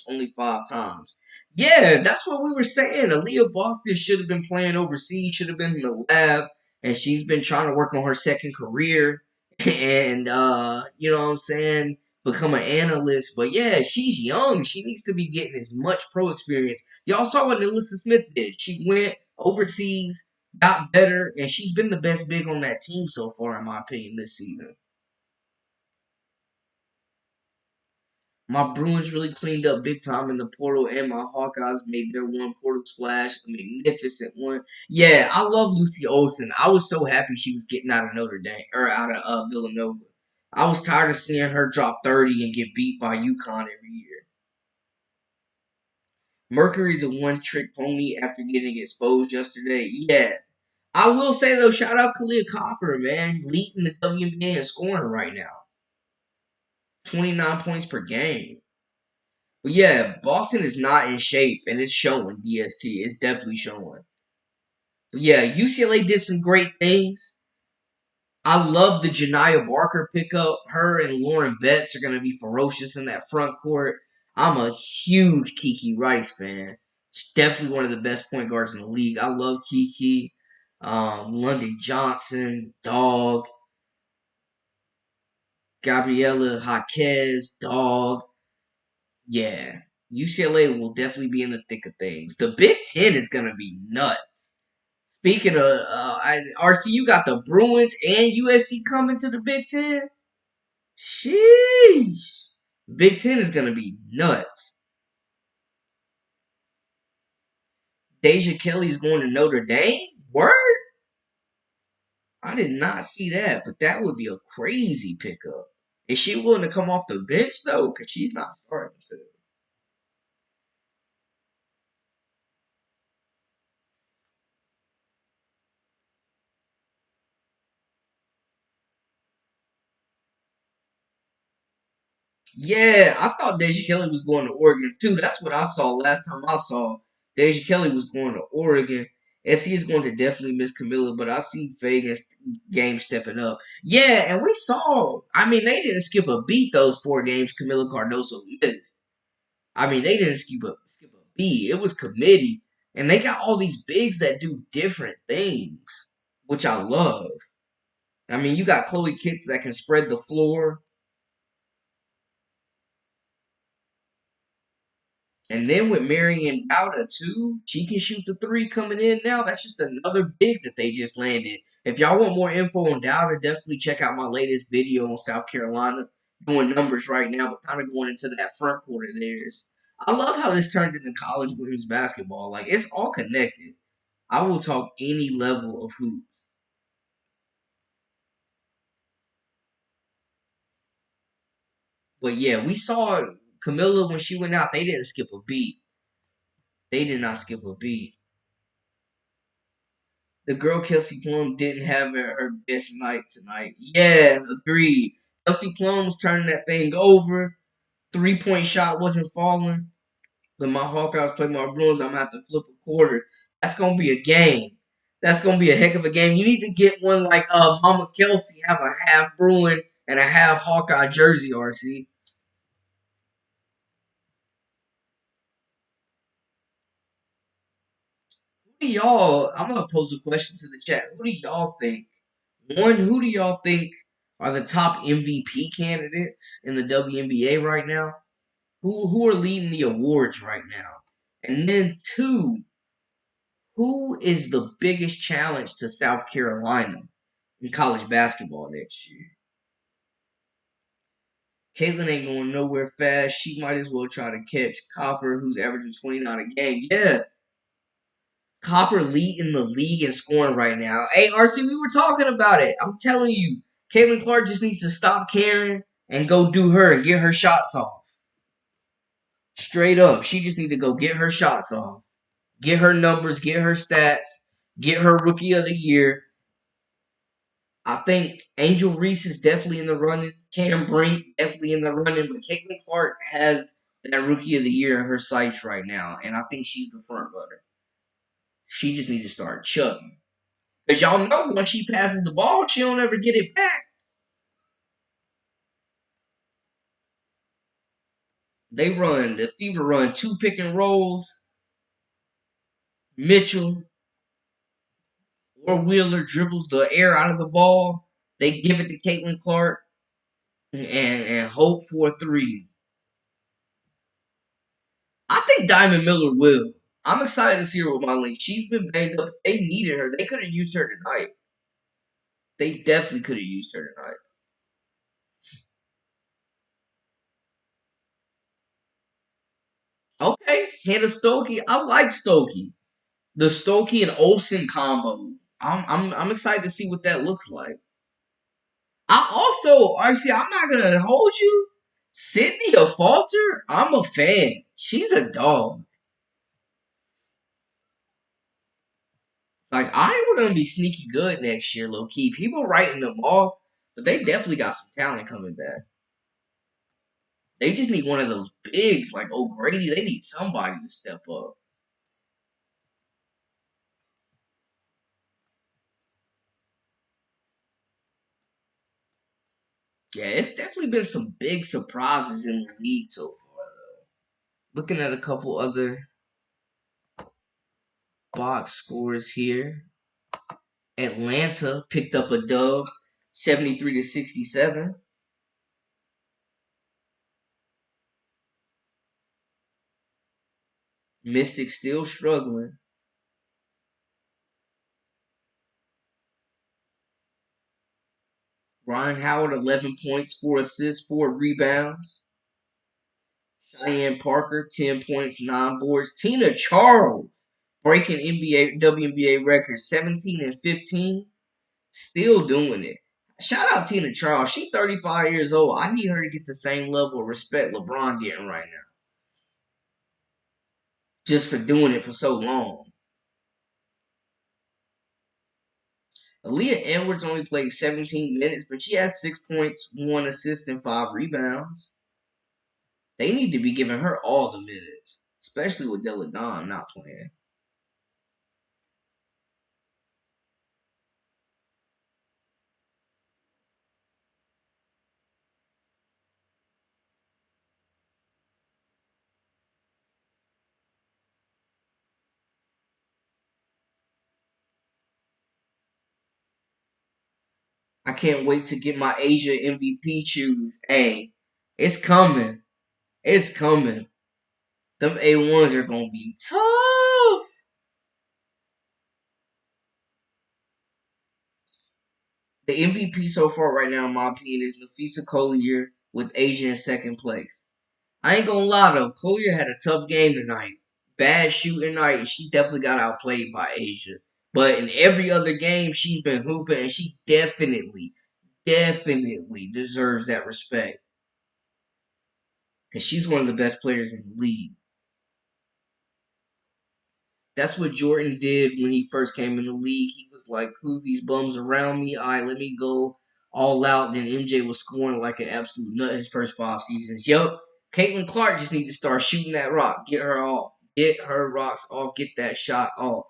only 5 times. Yeah, that's what we were saying. Aaliyah Boston should have been playing overseas, should have been in the lab, and she's been trying to work on her second career, and you know what I'm saying, become an analyst. But yeah, she's young. She needs to be getting as much pro experience. Y'all saw what Alyssa Smith did. She went overseas, got better, and she's been the best big on that team so far, in my opinion, this season. My Bruins really cleaned up big time in the portal, and my Hawkeyes made their one portal splash, a magnificent one. Yeah, I love Lucy Olson. I was so happy she was getting out of Notre Dame or out of Villanova. I was tired of seeing her drop 30 and get beat by UConn every year. Mercury's a one-trick pony after getting exposed yesterday. Yeah, I will say though, shout out Collier Copper, man, leading the WNBA in scoring right now, 29 points per game. But yeah, Boston is not in shape, and it's showing. DST, it's definitely showing. But yeah, UCLA did some great things. I love the Janiyah Barker pickup. Her and Lauren Betts are going to be ferocious in that front court. I'm a huge Kiki Rice fan. She's definitely one of the best point guards in the league. I love Kiki. London Johnson, dog. Gabriela Jaquez, dog. Yeah. UCLA will definitely be in the thick of things. The Big Ten is going to be nuts. Speaking of, RC, you got the Bruins and USC coming to the Big Ten? Sheesh. Big Ten is going to be nuts. Deja Kelly's going to Notre Dame? Word? I did not see that, but that would be a crazy pickup. Is she willing to come off the bench, though? Because she's not starting to. Yeah, I thought Deja Kelly was going to Oregon too. That's what I saw last time I saw. Deja Kelly was going to Oregon. SC is going to definitely miss Camilla, but I see Vegas game stepping up. Yeah, and we saw. I mean, they didn't skip a beat those 4 games Camilla Cardoso missed. I mean, they didn't skip a beat. It was committee, and they got all these bigs that do different things, which I love. I mean, you got Chloe Kitts that can spread the floor. And then with Marion Dowda too, she can shoot the three coming in now. That's just another big that they just landed. If y'all want more info on Dowda, definitely check out my latest video on South Carolina. Doing numbers right now, but kind of going into that front court of theirs. I love how this turned into college women's basketball. Like it's all connected. I will talk any level of hoops. But yeah, we saw Camilla when she went out. They didn't skip a beat. They did not skip a beat. The girl Kelsey Plum didn't have her best night tonight. Yeah, agreed. Kelsey Plum was turning that thing over. 3-point shot wasn't falling. But my Hawkeyes play my Bruins, I'm gonna have to flip a quarter. That's gonna be a game. That's gonna be a heck of a game. You need to get one like Mama Kelsey, have a half Bruin and a half Hawkeye jersey, RC. Who do y'all? I'm gonna pose a question to the chat. Who do y'all think? One, who do y'all think are the top MVP candidates in the WNBA right now? Who are leading the awards right now? And then two, who is the biggest challenge to South Carolina in college basketball next year? Caitlin ain't going nowhere fast. She might as well try to catch Copper, who's averaging 29 a game. Yeah, Copper leading the league in scoring right now. Hey, RC, we were talking about it. I'm telling you, Caitlin Clark just needs to stop caring and go do her and get her shots off. Straight up, she just need to go get her shots off, get her numbers, get her stats, get her Rookie of the Year. I think Angel Reese is definitely in the running. Cam Brink definitely in the running, but Caitlin Clark has that Rookie of the Year in her sights right now, and I think she's the front runner. She just needs to start chucking. Because y'all know when she passes the ball, she don't ever get it back. The Fever run two pick and rolls. Mitchell or Wheeler dribbles the air out of the ball. They give it to Caitlin Clark and hope for a three. I think Diamond Miller will. I'm excited to see her with my Lynx. She's been banged up. They needed her. They could have used her tonight. They definitely could have used her tonight. Okay, Hannah Stokey. I like Stokey. The Stokey and Olsen combo. I'm excited to see what that looks like. I also, RC, I'm not gonna hold you. Sydney a Falter, I'm a fan. She's a dog. Like Iowa gonna be sneaky good next year, low key. People writing them off, but they definitely got some talent coming back. They just need one of those bigs like O'Grady. They need somebody to step up. Yeah, it's definitely been some big surprises in the league so far. Looking at a couple other box scores here. Atlanta picked up a dub, 73-67. Mystics still struggling. Ryan Howard, 11 points, 4 assists, 4 rebounds. Cheyenne Parker, 10 points, 9 boards. Tina Charles, breaking NBA, WNBA record, 17 and 15. Still doing it. Shout out Tina Charles. She's 35 years old. I need her to get the same level of respect LeBron getting right now. Just for doing it for so long. Aaliyah Edwards only played 17 minutes, but she had 6 points, 1 assist, and 5 rebounds. They need to be giving her all the minutes, especially with Della Don not playing. I can't wait to get my Asia MVP shoes. Hey, it's coming. It's coming. Them A1s are going to be tough. The MVP so far right now, in my opinion, is Napheesa Collier with Asia in second place. I ain't gonna lie though, Collier had a tough game tonight. Bad shooting night, and she definitely got outplayed by Asia. But in every other game, she's been hooping, and she definitely deserves that respect. Because she's one of the best players in the league. That's what Jordan did when he first came in the league. He was like, who's these bums around me? All right, let me go all out. Then MJ was scoring like an absolute nut his first 5 seasons. Yup, Caitlin Clark just needs to start shooting that rock. Get her off. Get her rocks off. Get that shot off.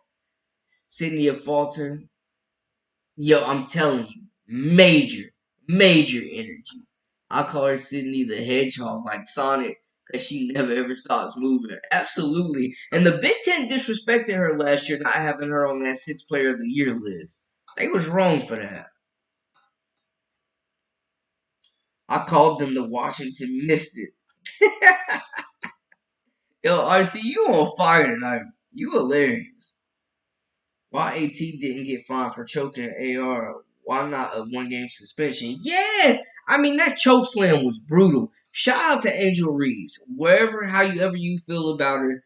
Sydney falter. Yo, I'm telling you, major energy. I call her Sydney the Hedgehog, like Sonic, because she never ever stops moving. Absolutely. And the Big Ten disrespected her last year, not having her on that Sixth Player of the Year list. They was wrong for that. I called them the Washington Mystic. Yo, RC, you on fire tonight. You hilarious. Why AT didn't get fined for choking AR? Why not a 1 game suspension? Yeah, I mean that choke slam was brutal. Shout out to Angel Reese. However you feel about her,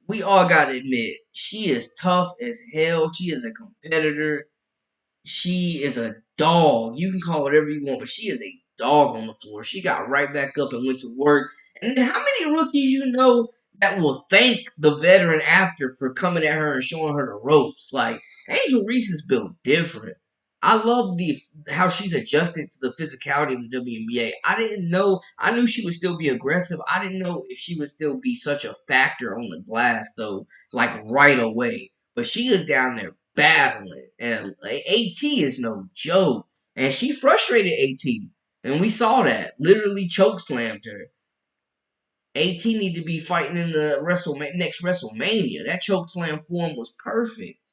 we all gotta admit she is tough as hell. She is a competitor. She is a dog. You can call it whatever you want, but she is a dog on the floor. She got right back up and went to work. And then how many rookies you know that will thank the veteran after for coming at her and showing her the ropes? Like Angel Reese is built different. I love the how she's adjusted to the physicality of the WNBA. I didn't know. I knew she would still be aggressive. I didn't know if she would still be such a factor on the glass though, like right away. But she is down there battling, and AT is no joke. And she frustrated AT, and we saw that. Literally choke slammed her. AT need to be fighting in the next WrestleMania. That choke slam form was perfect.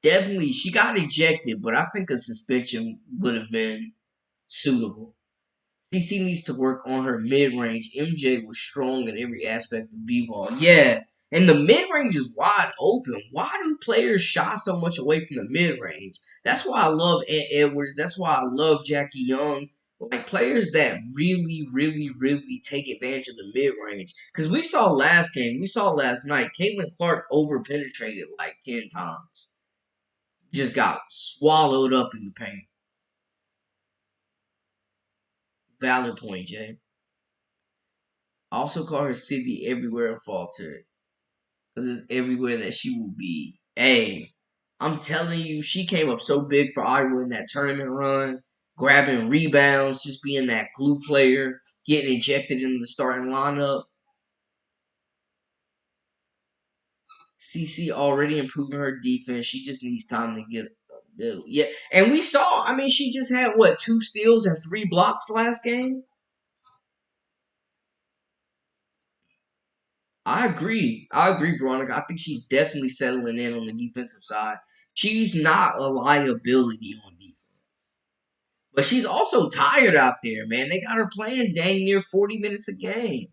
Definitely, she got ejected, but I think a suspension would have been suitable. CC needs to work on her mid range. MJ was strong in every aspect of b-ball. Yeah, and the mid range is wide open. Why do players shy so much away from the mid range? That's why I love Ant Edwards. That's why I love Jackie Young. Like players that really take advantage of the mid range. Because we saw last night, Caitlin Clark over penetrated like 10 times. Just got swallowed up in the paint. Valid point, Jay. I also call her Sydney everywhere and faltered. Because it's everywhere that she will be. Hey, I'm telling you, she came up so big for Iowa in that tournament run, grabbing rebounds, just being that glue player, getting injected into the starting lineup. CC already improving her defense. She just needs time to get yeah. And we saw, I mean, she just had what, 2 steals and 3 blocks last game? I agree, Veronica. I think she's definitely settling in on the defensive side. She's not a liability on defense. But she's also tired out there, man. They got her playing dang near 40 minutes a game.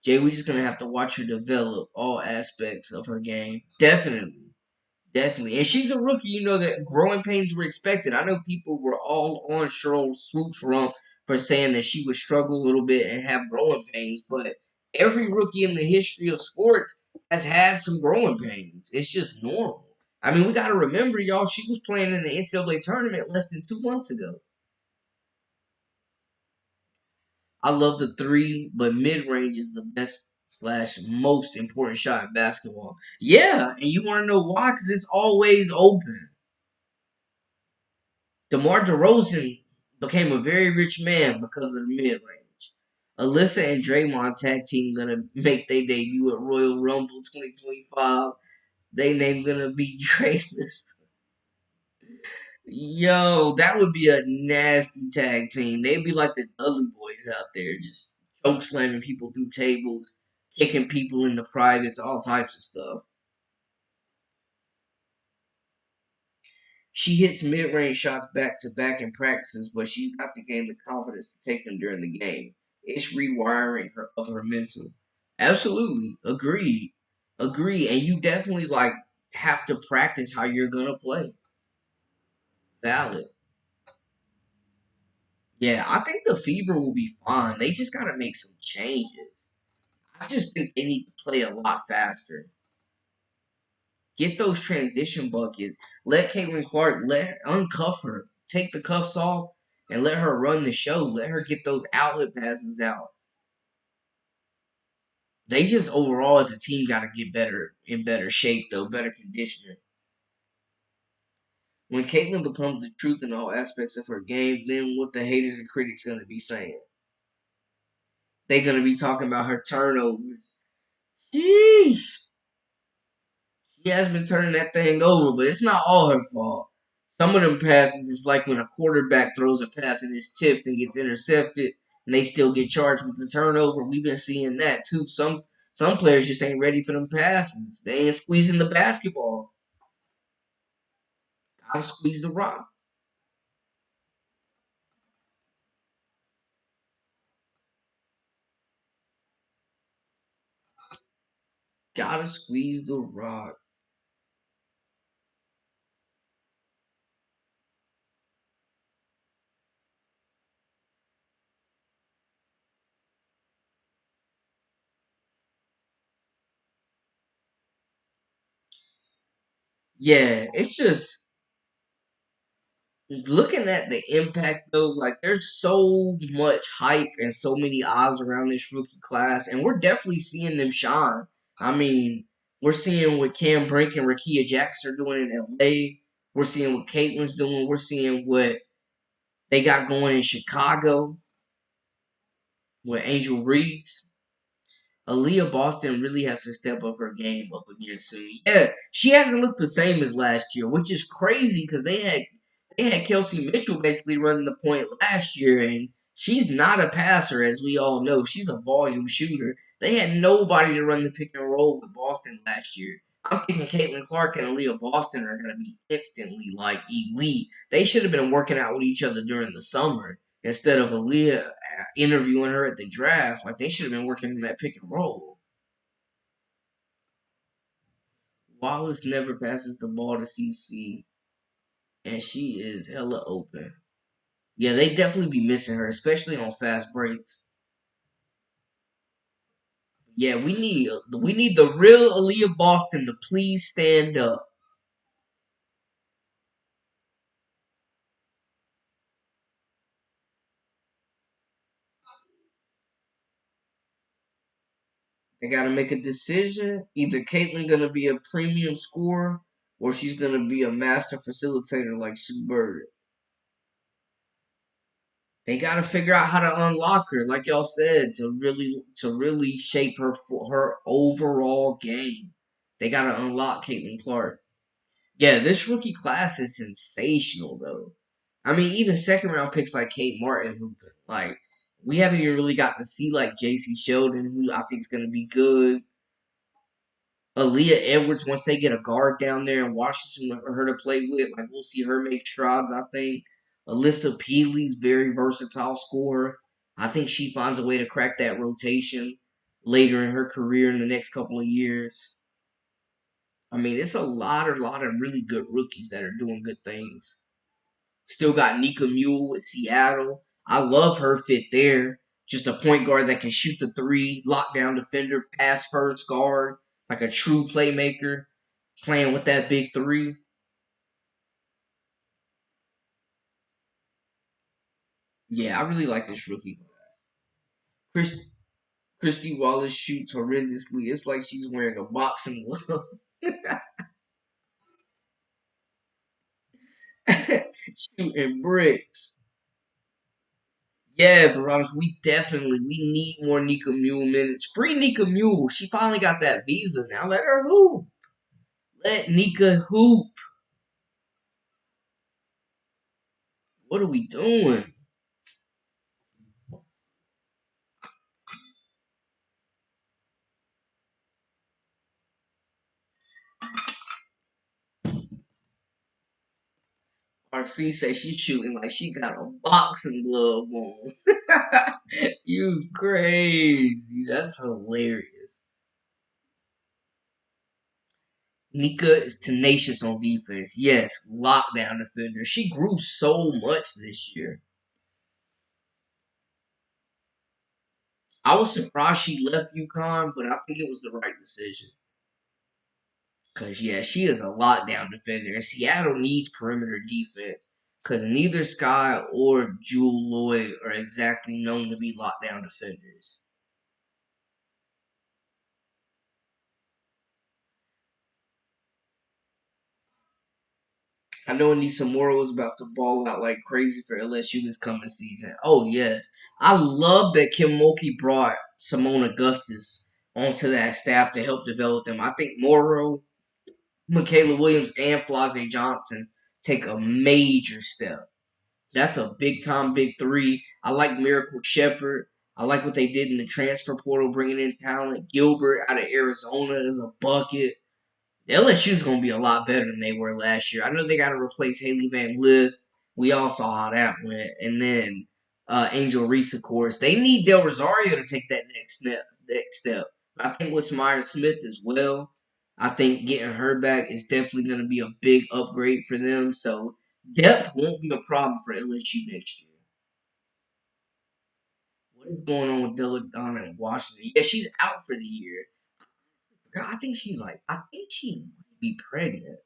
Jay, we're just going to have to watch her develop all aspects of her game. Definitely. Definitely. And she's a rookie. You know that growing pains were expected. I know people were all on Cheryl Swoop's rump for saying that she would struggle a little bit and have growing pains. But every rookie in the history of sports has had some growing pains. It's just normal. I mean, we got to remember, y'all, she was playing in the NCAA tournament less than 2 months ago. I love the three, but mid range is the best slash most important shot in basketball. Yeah, and you want to know why? Because it's always open. DeMar DeRozan became a very rich man because of the mid range. Alyssa and Draymond tag team gonna make their debut at Royal Rumble 2025. They name gonna be Drayless. Yo, that would be a nasty tag team. They'd be like the Dudley Boys out there, just choke slamming people through tables, kicking people in the privates, all types of stuff. She hits mid-range shots back to back in practices, but she's got to gain the confidence to take them during the game. It's rewiring her mental. Absolutely, agreed, agree, and you definitely like have to practice how you're gonna play. Valid. Yeah, I think the Fever will be fine. They just gotta make some changes. I just think they need to play a lot faster. Get those transition buckets. Let Caitlin Clark uncuff her. Take the cuffs off and let her run the show. Let her get those outlet passes out. They just overall as a team got to get better in better shape though, better conditioning. When Caitlin becomes the truth in all aspects of her game, then what the haters and critics gonna be saying? They're gonna be talking about her turnovers. Jeez. She has been turning that thing over, but it's not all her fault. Some of them passes is like when a quarterback throws a pass and it's tipped and gets intercepted, and they still get charged with the turnover. We've been seeing that too. Some players just ain't ready for them passes. They ain't squeezing the basketball. Gotta squeeze the rock. Gotta squeeze the rock. Yeah, it's just looking at the impact though, like there's so much hype and so many eyes around this rookie class, and we're definitely seeing them shine. I mean, we're seeing what Cam Brink and Rakia Jackson are doing in LA. We're seeing what Caitlin's doing. We're seeing what they got going in Chicago with Angel Reeves. Aaliyah Boston really has to step up her game up again soon. Yeah, she hasn't looked the same as last year, which is crazy because they had Kelsey Mitchell basically running the point last year, and she's not a passer, as we all know. She's a volume shooter. They had nobody to run the pick and roll with Boston last year. I'm thinking Caitlin Clark and Aaliyah Boston are going to be instantly like elite. They should have been working out with each other during the summer instead of Aaliyah interviewing her at the draft. Like they should have been working in that pick and roll. Wallace never passes the ball to CC, and she is hella open. Yeah, they definitely be missing her, especially on fast breaks. Yeah, we need the real Aaliyah Boston to please stand up. They got to make a decision. Either Caitlyn gonna be a premium scorer, or she's gonna be a master facilitator like Sue Bird. They got to figure out how to unlock her, like y'all said, to really shape her overall game. They got to unlock Caitlin Clark. Yeah, this rookie class is sensational though. I mean, even second round picks like Kate Martin, who like we haven't even really got to see like J.C. Sheldon, who I think is going to be good. Aaliyah Edwards, once they get a guard down there in Washington for her to play with, like we'll see her make strides, I think. Alyssa Peely's very versatile scorer. I think she finds a way to crack that rotation later in her career in the next couple of years. I mean, it's a lot of really good rookies that are doing good things. Still got Nika Mule with Seattle. I love her fit there. Just a point guard that can shoot the three, lockdown defender, pass first guard, like a true playmaker playing with that big three. Yeah, I really like this rookie. Chris, Christy Wallace shoots horrendously. It's like she's wearing a boxing glove. Shooting bricks. Yeah, Veronica, we need more Nika Mule minutes. Free Nika Mule. She finally got that visa now. Let her hoop. Let Nika hoop. What are we doing? RC say she's shooting like she got a boxing glove on. You crazy. That's hilarious. Nika is tenacious on defense. Yes, lockdown defender. She grew so much this year. I was surprised she left UConn, but I think it was the right decision. Cause yeah, she is a lockdown defender, and Seattle needs perimeter defense. Cause neither Sky or Jewel Lloyd are exactly known to be lockdown defenders. I know Anissa Moore was about to ball out like crazy for LSU this coming season. Oh yes, I love that Kim Mulkey brought Simone Augustus onto that staff to help develop them. I think Morrow, Michaela Williams, and Flazé Johnson take a major step. That's a big time big three. I like Miracle Shepherd. I like what they did in the transfer portal, bringing in talent. Gilbert out of Arizona is a bucket. LSU is going to be a lot better than they were last year. I know they got to replace Haley Van Lith. We all saw how that went. And then Angel Reese, of course. They need Del Rosario to take that next step. I think with Myers Smith as well. I think getting her back is definitely going to be a big upgrade for them. So depth won't be a problem for LSU next year. What is going on with Della Donna in Washington? Yeah, she's out for the year. I think I think she might be pregnant.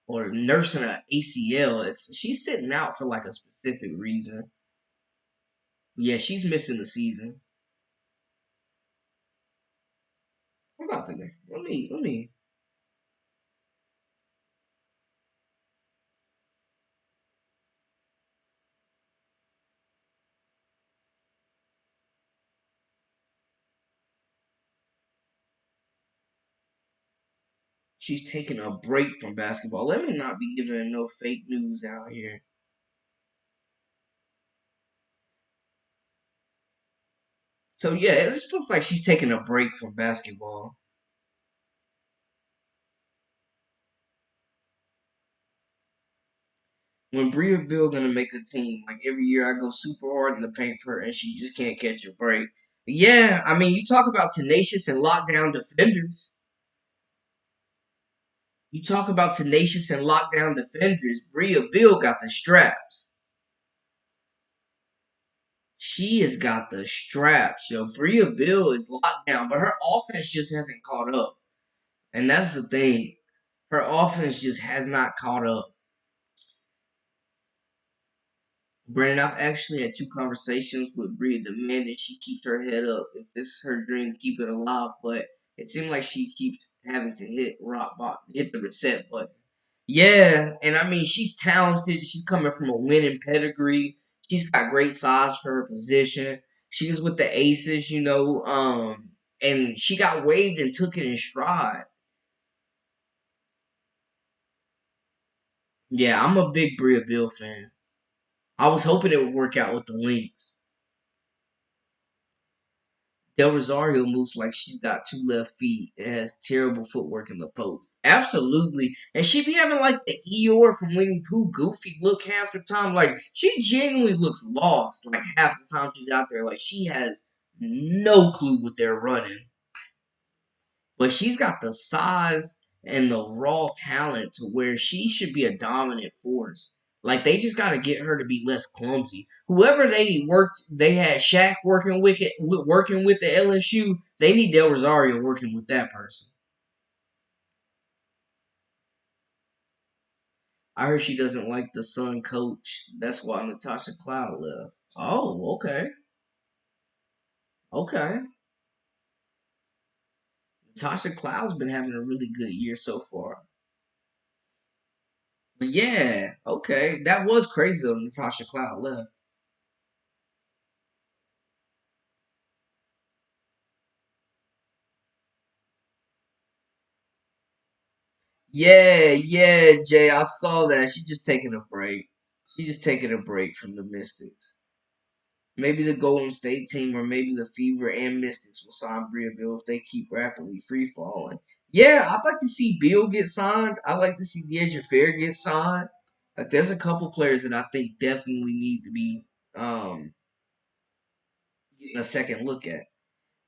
Or nursing an ACL. She's sitting out for like a specific reason. Yeah, she's missing the season. What about that? Let me. She's taking a break from basketball. Let me not be giving no fake news out here. So yeah, it just looks like she's taking a break from basketball. When Bria Bill gonna make a team? Like every year, I go super hard in the paint for her, and she just can't catch a break. Yeah, I mean, you talk about tenacious and lockdown defenders. You talk about tenacious and lockdown defenders. Bria Bill got the straps. She has got the straps, yo. Bria Bill is locked down, but her offense just hasn't caught up. And that's the thing. Her offense just has not caught up. Brandon, I've actually had two conversations with Bria demanding she keeps her head up. If this is her dream, keep it alive. But it seems like she keeps having to hit rock bottom, hit the reset button. Yeah, and I mean she's talented. She's coming from a winning pedigree. She's got great size for her position. She's with the Aces, and she got waived and took it in stride. Yeah, I'm a big Bria Bill fan. I was hoping it would work out with the Lynx. Del Rosario moves like she's got two left feet and has terrible footwork in the post. Absolutely. And she be having like the Eeyore from Winnie Pooh goofy look half the time. Like she genuinely looks lost like half the time she's out there. Like she has no clue what they're running. But she's got the size and the raw talent to where she should be a dominant force. Like they just got to get her to be less clumsy. Whoever they had Shaq working with the LSU. They need Del Rosario working with that person. I heard she doesn't like the Sun coach. That's why Natasha Cloud left. Oh, okay, okay. Natasha Cloud's been having a really good year so far. But yeah, okay. That was crazy though. Natasha Cloud left. Yeah, yeah, Jay. I saw that. She just taking a break. She just taking a break from the Mystics. Maybe the Golden State team or maybe the Fever and Mystics will sign Bria Bill if they keep rapidly free falling. Yeah, I'd like to see Bill get signed. I'd like to see Deja Fair get signed. Like there's a couple players that I think definitely need to be um getting a second look at.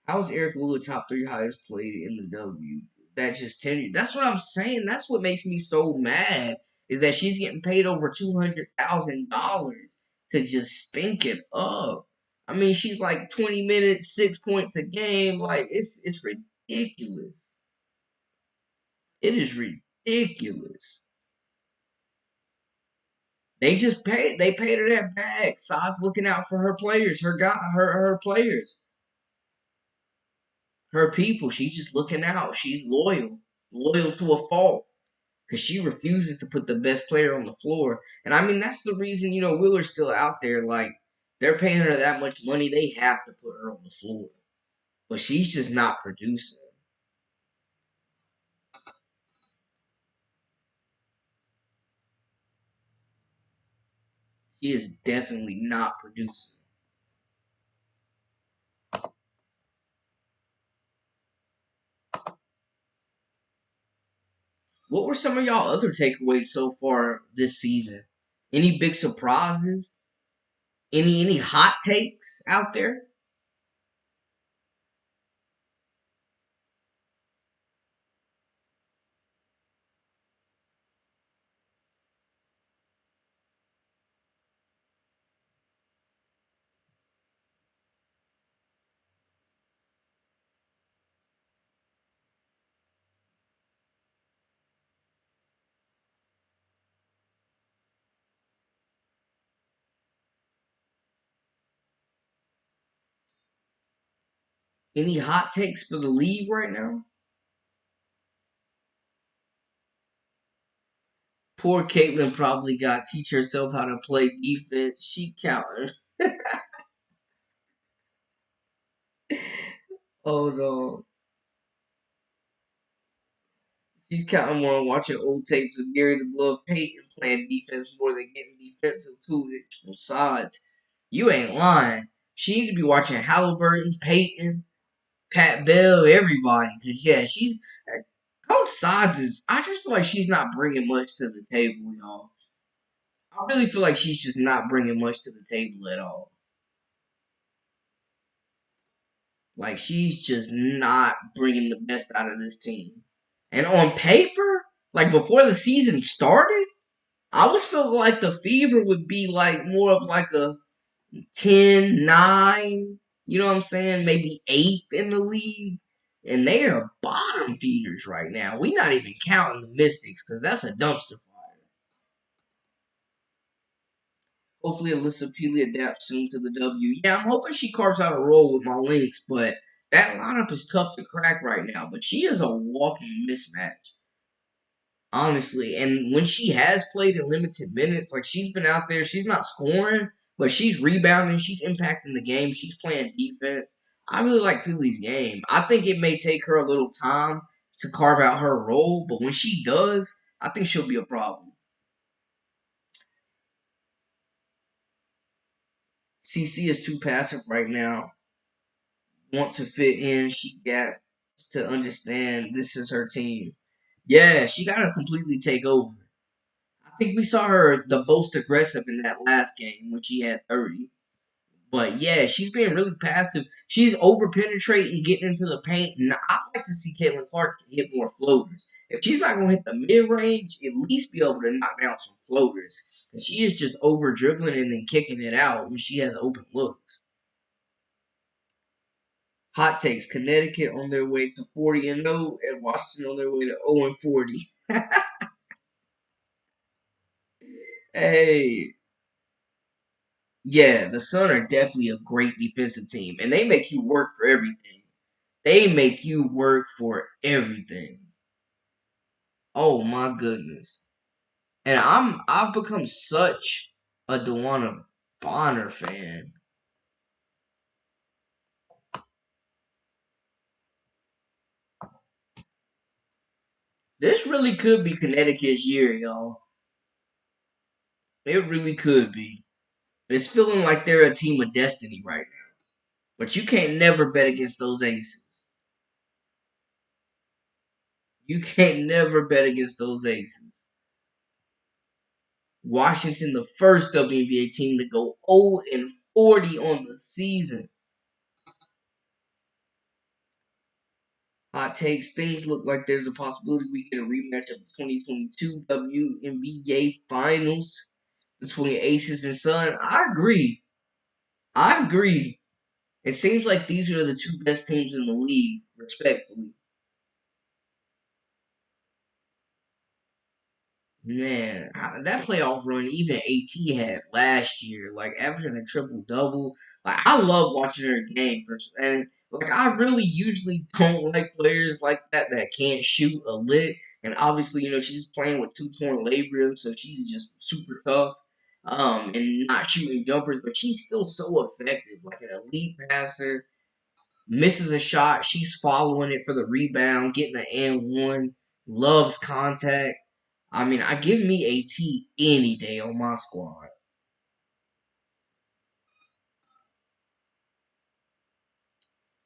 How is Eric Lula top three highest played in the W? That just tenure. That's what I'm saying. That's what makes me so mad is that she's getting paid over $200,000 to just stink it up. I mean, she's like 20 minutes, 6 points a game. Like it's ridiculous. It is ridiculous. They paid her that bag. Sod's looking out for her players, her players, her people. She's just looking out. She's loyal. loyal to a fault because she refuses to put the best player on the floor. And I mean, that's the reason, Wheeler's still out there. Like, they're paying her that much money, they have to put her on the floor. But she's just not producing. She is definitely not producing. What were some of y'all other takeaways so far this season? Any big surprises? Any hot takes out there? Any hot takes for the league right now? Poor Caitlyn probably got to teach herself how to play defense. She counting. Oh no. She's counting more on watching old tapes of Gary the Glove Payton playing defense more than getting defensive tools from sides. You ain't lying. She need to be watching Halliburton, Payton, Pat Bell, everybody. Cause yeah, she's Coach Sides is. I just feel like she's not bringing much to the table, y'all. I really feel like she's just not bringing much to the table at all. Like she's just not bringing the best out of this team. And on paper, like before the season started, I was feeling like the Fever would be like more of like a 10, 9. You know what I'm saying? Maybe 8th in the league. And they are bottom feeders right now. We not even counting the Mystics because that's a dumpster fire. Hopefully Alyssa Peely adapts soon to the W. Yeah, I'm hoping she carves out a role with my Lynx, but that lineup is tough to crack right now. But she is a walking mismatch, honestly. And when she has played in limited minutes, like she's been out there, she's not scoring, but she's rebounding, she's impacting the game, she's playing defense. I really like Peely's game. I think it may take her a little time to carve out her role, but when she does, I think she'll be a problem. CC is too passive right now. Want to fit in, she gets to understand this is her team. Yeah, she got to completely take over. I think we saw her the most aggressive in that last game when she had 30. But yeah, she's being really passive. She's over penetrating, getting into the paint. And I like to see Caitlin Clark hit more floaters. If she's not gonna hit the mid range, at least be able to knock down some floaters. And she is just over dribbling and then kicking it out when she has open looks. Hot takes: Connecticut on their way to 40-0, and Washington on their way to 0-40. Hey, yeah, the Sun are definitely a great defensive team, and they make you work for everything. They make you work for everything. Oh my goodness. And I've become such a Dewana Bonner fan. This really could be Connecticut's year, y'all. It really could be. It's feeling like they're a team of destiny right now. But you can't never bet against those aces. You can't never bet against those aces. Washington, the first WNBA team to go 0-40 on the season. Hot takes. Things look like there's a possibility we get a rematch of the 2022 WNBA Finals between Aces and Sun. I agree. I agree. It seems like these are the two best teams in the league, respectfully. Man, that playoff run even AT had last year, like averaging a triple double. Like I love watching her game, and Like I really usually don't like players like that can't shoot a lick. And obviously, she's playing with two torn labiums, so she's just super tough. And not shooting jumpers, but she's still so effective, like an elite passer. Misses a shot, she's following it for the rebound, getting the and one. Loves contact. I mean, I give me AT any day on my squad.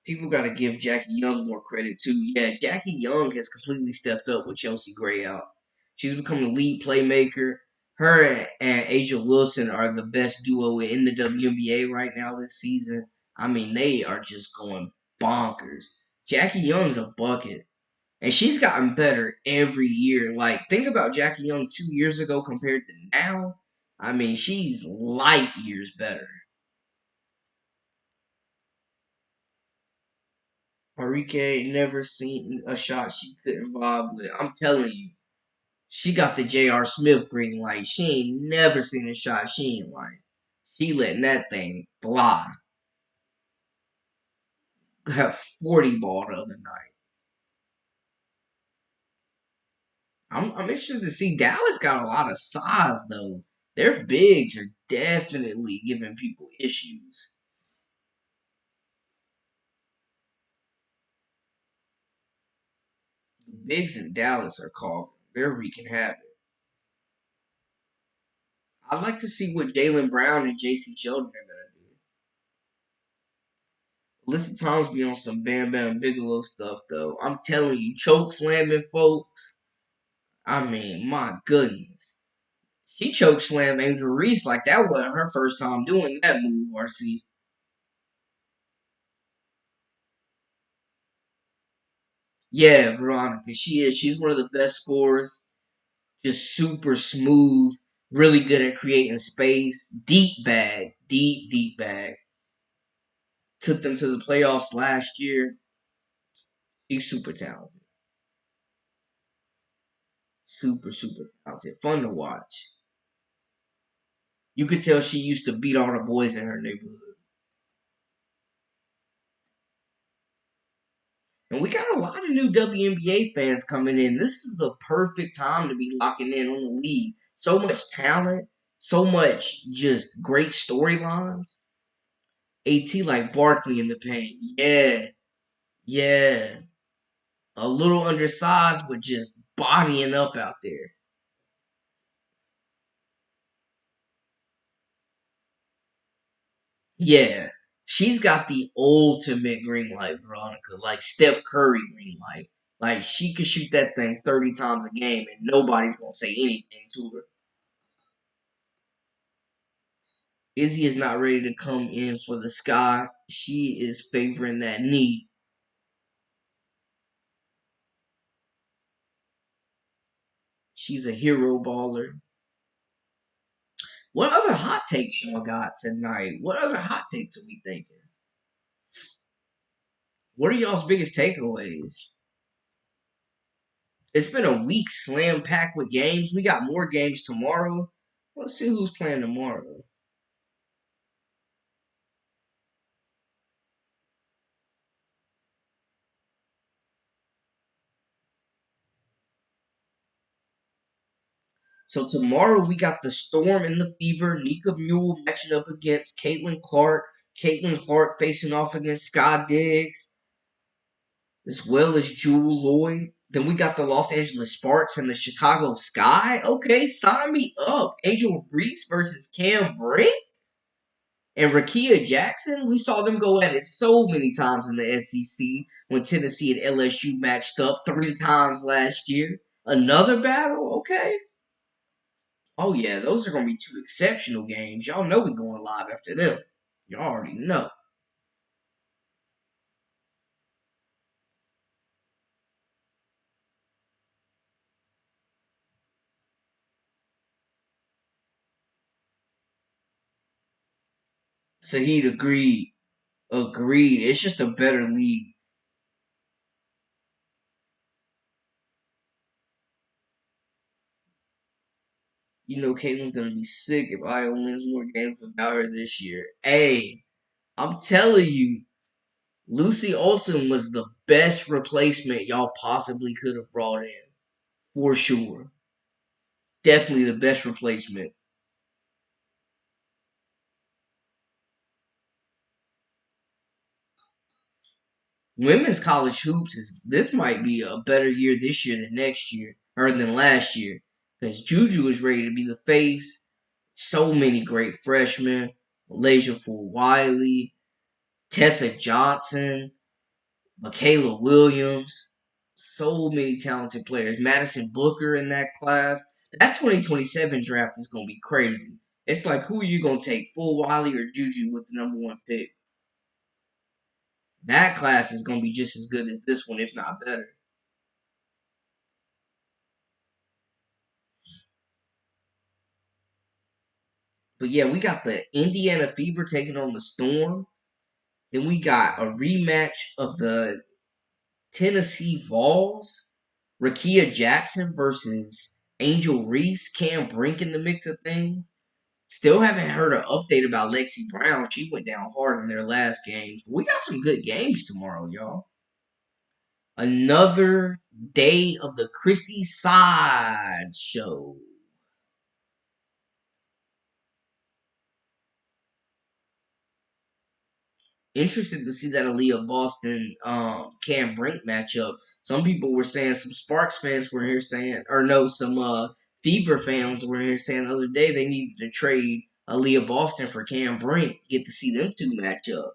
People got to give Jackie Young more credit too. Yeah, Jackie Young has completely stepped up with Chelsea Gray out. She's become the lead playmaker. Her and Asia Wilson are the best duo in the WNBA right now this season. I mean, they are just going bonkers. Jackie Young's a bucket. And she's gotten better every year. Like, think about Jackie Young 2 years ago compared to now. I mean, she's light years better. Enrique never seen a shot she couldn't vibe with. I'm telling you, she got the J.R. Smith green light. She ain't never seen a shot she ain't like. She letting that thing fly. Got 40 ball the other night. I'm interested to see. Dallas got a lot of size though. Their bigs are definitely giving people issues. The bigs in Dallas are called. They're wreaking havoc. I'd like to see what Jalen Brown and J.C. Sheldon are gonna do. Listen, Tom's be on some Bam Bam Bigelow stuff though. I'm telling you, choke slamming folks. I mean, my goodness. She choke slammed Angel Reese like that wasn't her first time doing that move, RC. Yeah, Veronica, she is. She's one of the best scorers. Just super smooth, really good at creating space. Deep bag, deep bag. Took them to the playoffs last year. She's super talented. Super talented. Fun to watch. You could tell she used to beat all the boys in her neighborhood. And we got a lot of new WNBA fans coming in. This is the perfect time to be locking in on the league. So much talent, so much just great storylines. AT like Barkley in the paint. Yeah, yeah. A little undersized, but just bodying up out there. Yeah. She's got the ultimate green light, Veronica. Like Steph Curry green light. Like she could shoot that thing 30 times a game and nobody's gonna say anything to her. Izzy is not ready to come in for the sky. She is favoring that knee. She's a hero baller. What other hot takes y'all got tonight? What other hot takes are we thinking? What are y'all's biggest takeaways? It's been a week slam packed with games. We got more games tomorrow. Let's see who's playing tomorrow. So tomorrow we got the Storm and the Fever. Nika Mule matching up against Caitlin Clark. Caitlin Clark facing off against Scott Diggs, as well as Jewel Lloyd. Then we got the Los Angeles Sparks and the Chicago Sky. Okay, sign me up. Angel Reese versus Cam Brink and Rakia Jackson. We saw them go at it so many times in the SEC when Tennessee and LSU matched up 3 times last year. Another battle, okay. Oh yeah, those are gonna be two exceptional games. Y'all know we going live after them. Y'all already know. Saheed agreed. Agreed. It's just a better league. You know Caitlin's gonna be sick if Iowa wins more games without her this year. Hey, I'm telling you, Lucy Olson was the best replacement y'all possibly could have brought in. For sure. Definitely the best replacement. Women's college hoops is this might be a better year this year than next year or than last year because Juju is ready to be the face. So many great freshmen: Malaysia Full Wiley, Tessa Johnson, Michaela Williams. So many talented players. Madison Booker in that class. That 2027 draft is gonna be crazy. It's like who are you gonna take, Full Wiley or Juju with the number one pick? That class is gonna be just as good as this one, if not better. But yeah, we got the Indiana Fever taking on the Storm. Then we got a rematch of the Tennessee Vols. Rakia Jackson versus Angel Reese. Cam Brink in the mix of things. Still haven't heard an update about Lexi Brown. She went down hard in their last games. We got some good games tomorrow, y'all. Another day of the Christie Side Show. Interested to see that Aaliyah Boston Cam Brink matchup. Some people were saying, some Sparks fans were here saying, or no, some Fever fans were here saying the other day they needed to trade Aaliyah Boston for Cam Brink. Get to see them two match up.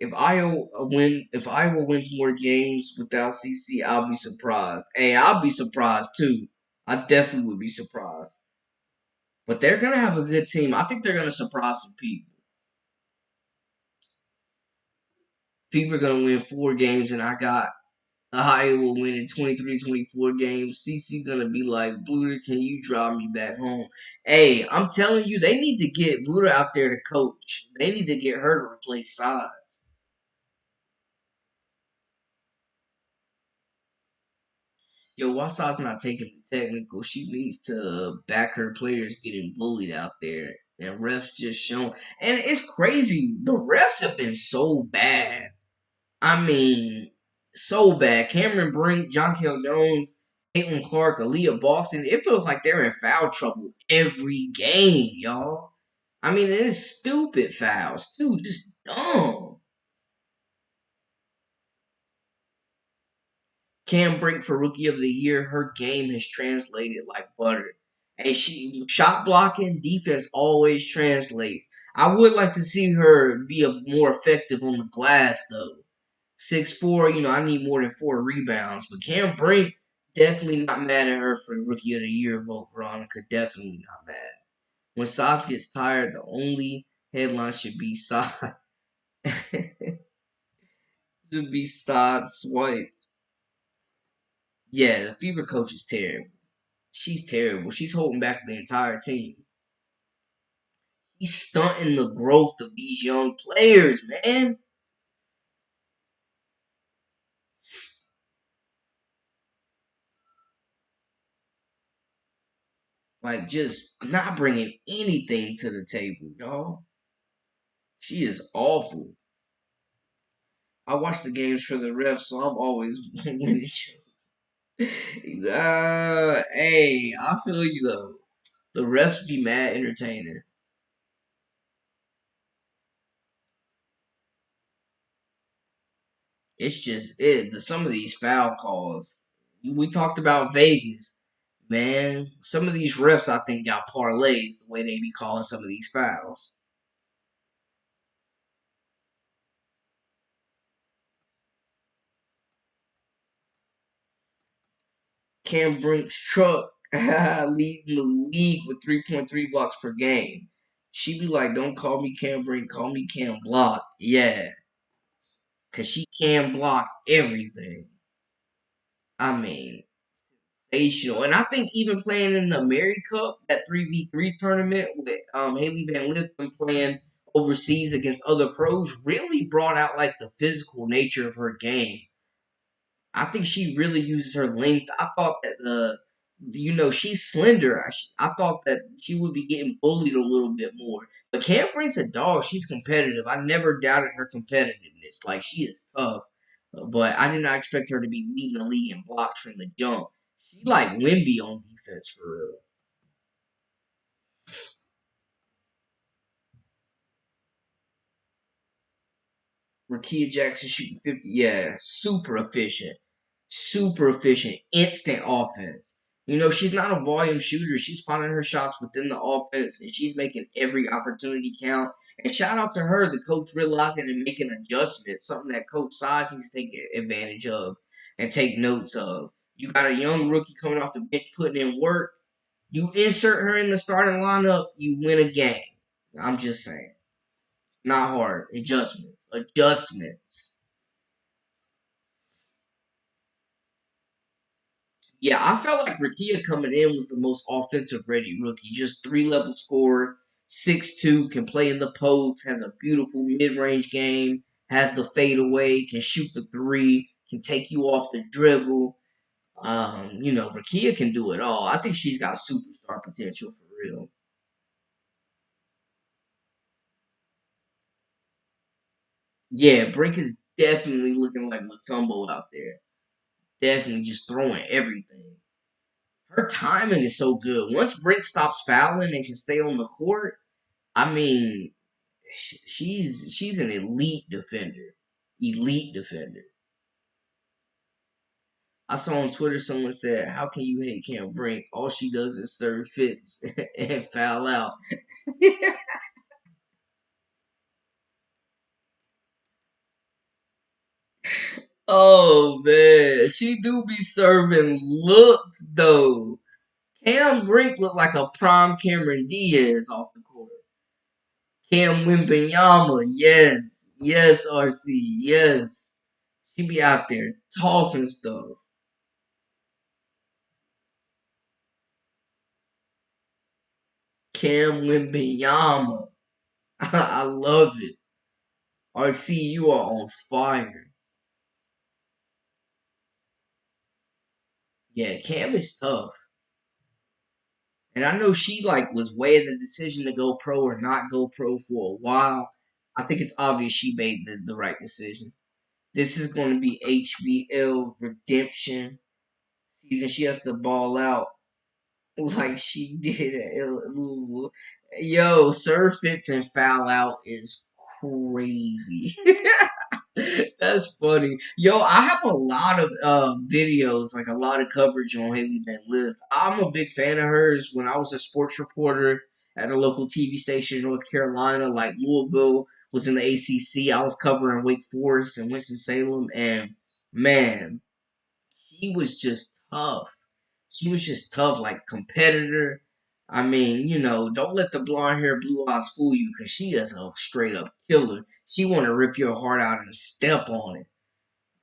If Iowa wins more games without CC, I'll be surprised. Hey, I'll be surprised too. I definitely would be surprised. But they're gonna have a good team. I think they're gonna surprise some people. Fever gonna win 4 games, and I got Iowa winning 23-24 games. CC gonna be like, Bluter, can you drive me back home? Hey, I'm telling you, they need to get Bluter out there to coach. They need to get her to replace sides. Yo, Wasa's not taking the technical. She needs to back her players getting bullied out there. And refs just shown. And it's crazy. The refs have been so bad. I mean, so bad. Cameron Brink, John Kell Jones, Caitlin Clark, Aaliyah Boston. It feels like they're in foul trouble every game, y'all. I mean, it is stupid fouls, too. Just dumb. Cam Brink for Rookie of the Year. Her game has translated like butter. And she shot blocking, defense always translates. I would like to see her be more effective on the glass though. 6'4", I need more than 4 rebounds. But Cam Brink, definitely not mad at her for the Rookie of the Year vote, Veronica. Definitely not mad. When Sods gets tired, the only headline should be Sod should be Sod swiped. Yeah, the Fever coach is terrible. She's terrible. She's holding back the entire team. He's stunting the growth of these young players, man. Like, just not bringing anything to the table, y'all. She is awful. I watch the games for the refs, so I'm always winning. Hey, I feel you though. The refs be mad entertaining. It's just some of these foul calls. We talked about Vegas, man. Some of these refs, I think, got parlays the way they be calling some of these fouls. Cam Brink's truck leading the league with 3.3 blocks per game. She be like, "Don't call me Cam Brink, call me Cam Block." Yeah, cause she can block everything. I mean, sensational. And I think even playing in the Mary Cup, that 3v3 tournament with Haley Van Lithman playing overseas against other pros, really brought out like the physical nature of her game. I think she really uses her length. I thought that she's slender. I thought that she would be getting bullied a little bit more. But Cam Brink's a dog. She's competitive. I never doubted her competitiveness. Like, she is tough. But I did not expect her to be leading the league in blocks from the jump. She's like Wimby on defense for real. Rakia Jackson shooting 50. Yeah, super efficient. Super efficient. Instant offense. She's not a volume shooter. She's finding her shots within the offense, and she's making every opportunity count. And shout out to her, the coach realizing and making adjustments, something that Coach Size needs to take advantage of and take notes of. You got a young rookie coming off the bench putting in work. You insert her in the starting lineup, you win a game. I'm just saying. Not hard. Adjustments. Adjustments. Yeah, I felt like Rakia coming in was the most offensive ready rookie. Just 3 level scorer, 6'2", can play in the post, has a beautiful mid range game, has the fadeaway, can shoot the three, can take you off the dribble. Rakia can do it all. I think she's got superstar potential for real. Yeah, Brink is definitely looking like Matumbo out there. Definitely just throwing everything. Her timing is so good. Once Brink stops fouling and can stay on the court, I mean, she's an elite defender. Elite defender. I saw on Twitter someone said, "How can you hate Cam Brink? All she does is serve fits and foul out." Oh man, she do be serving looks though. Cam Brink looked like a prime Cameron Diaz off the court. Cam Wimbenyama, yes, yes, RC, yes. She be out there tossing stuff. Cam Wimbenyama. I love it. RC, you are on fire. Yeah, Cam is tough. And I know she was weighing the decision to go pro or not go pro for a while. I think it's obvious she made the right decision. This is going to be HBL redemption season. She has to ball out like she did at Louisville. Yo, serve fits and foul out is crazy. That's funny. Yo, I have a lot of videos, like a lot of coverage on Haley Van Lith. I'm a big fan of hers. When I was a sports reporter at a local TV station in North Carolina, like Louisville was in the ACC, I was covering Wake Forest and Winston-Salem, and man, she was just tough. She was just tough, like competitor. I mean, don't let the blonde hair, blue eyes fool you, because she is a straight up killer. She want to rip your heart out and step on it.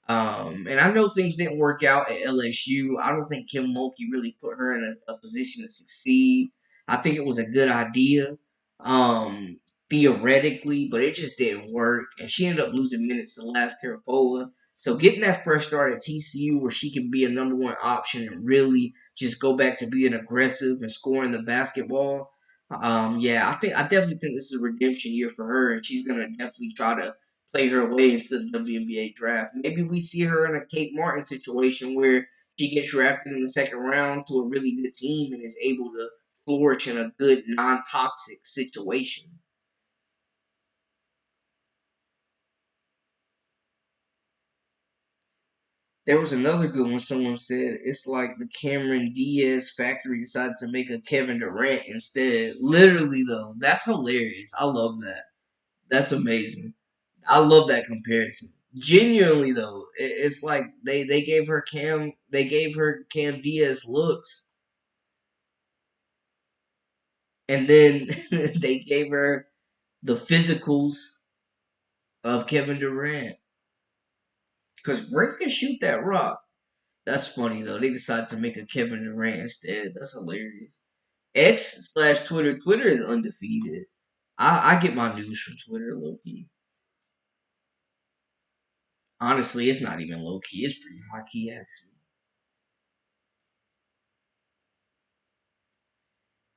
And I know things didn't work out at LSU. I don't think Kim Mulkey really put her in a position to succeed. I think it was a good idea, um, theoretically, but it just didn't work. And she ended up losing minutes to last Tarapola. So getting that fresh start at TCU where she can be a number 1 option and really just go back to being aggressive and scoring the basketball. Yeah, I definitely think this is a redemption year for her, and she's gonna definitely try to play her way into the WNBA draft. Maybe we see her in a Kate Martin situation where she gets drafted in the second round to a really good team and is able to flourish in a good, non-toxic situation. There was another good one. Someone said it's like the Cameron Diaz factory decided to make a Kevin Durant instead. Literally, though, that's hilarious. I love that. That's amazing. I love that comparison. Genuinely though, it's like they gave her Cam Diaz looks, and then they gave her the physicals of Kevin Durant. Because Brink can shoot that rock. That's funny though. They decided to make a Kevin Durant instead. That's hilarious. X slash Twitter. Twitter is undefeated. I get my news from Twitter, Loki. Honestly, it's not even low key. It's pretty high key.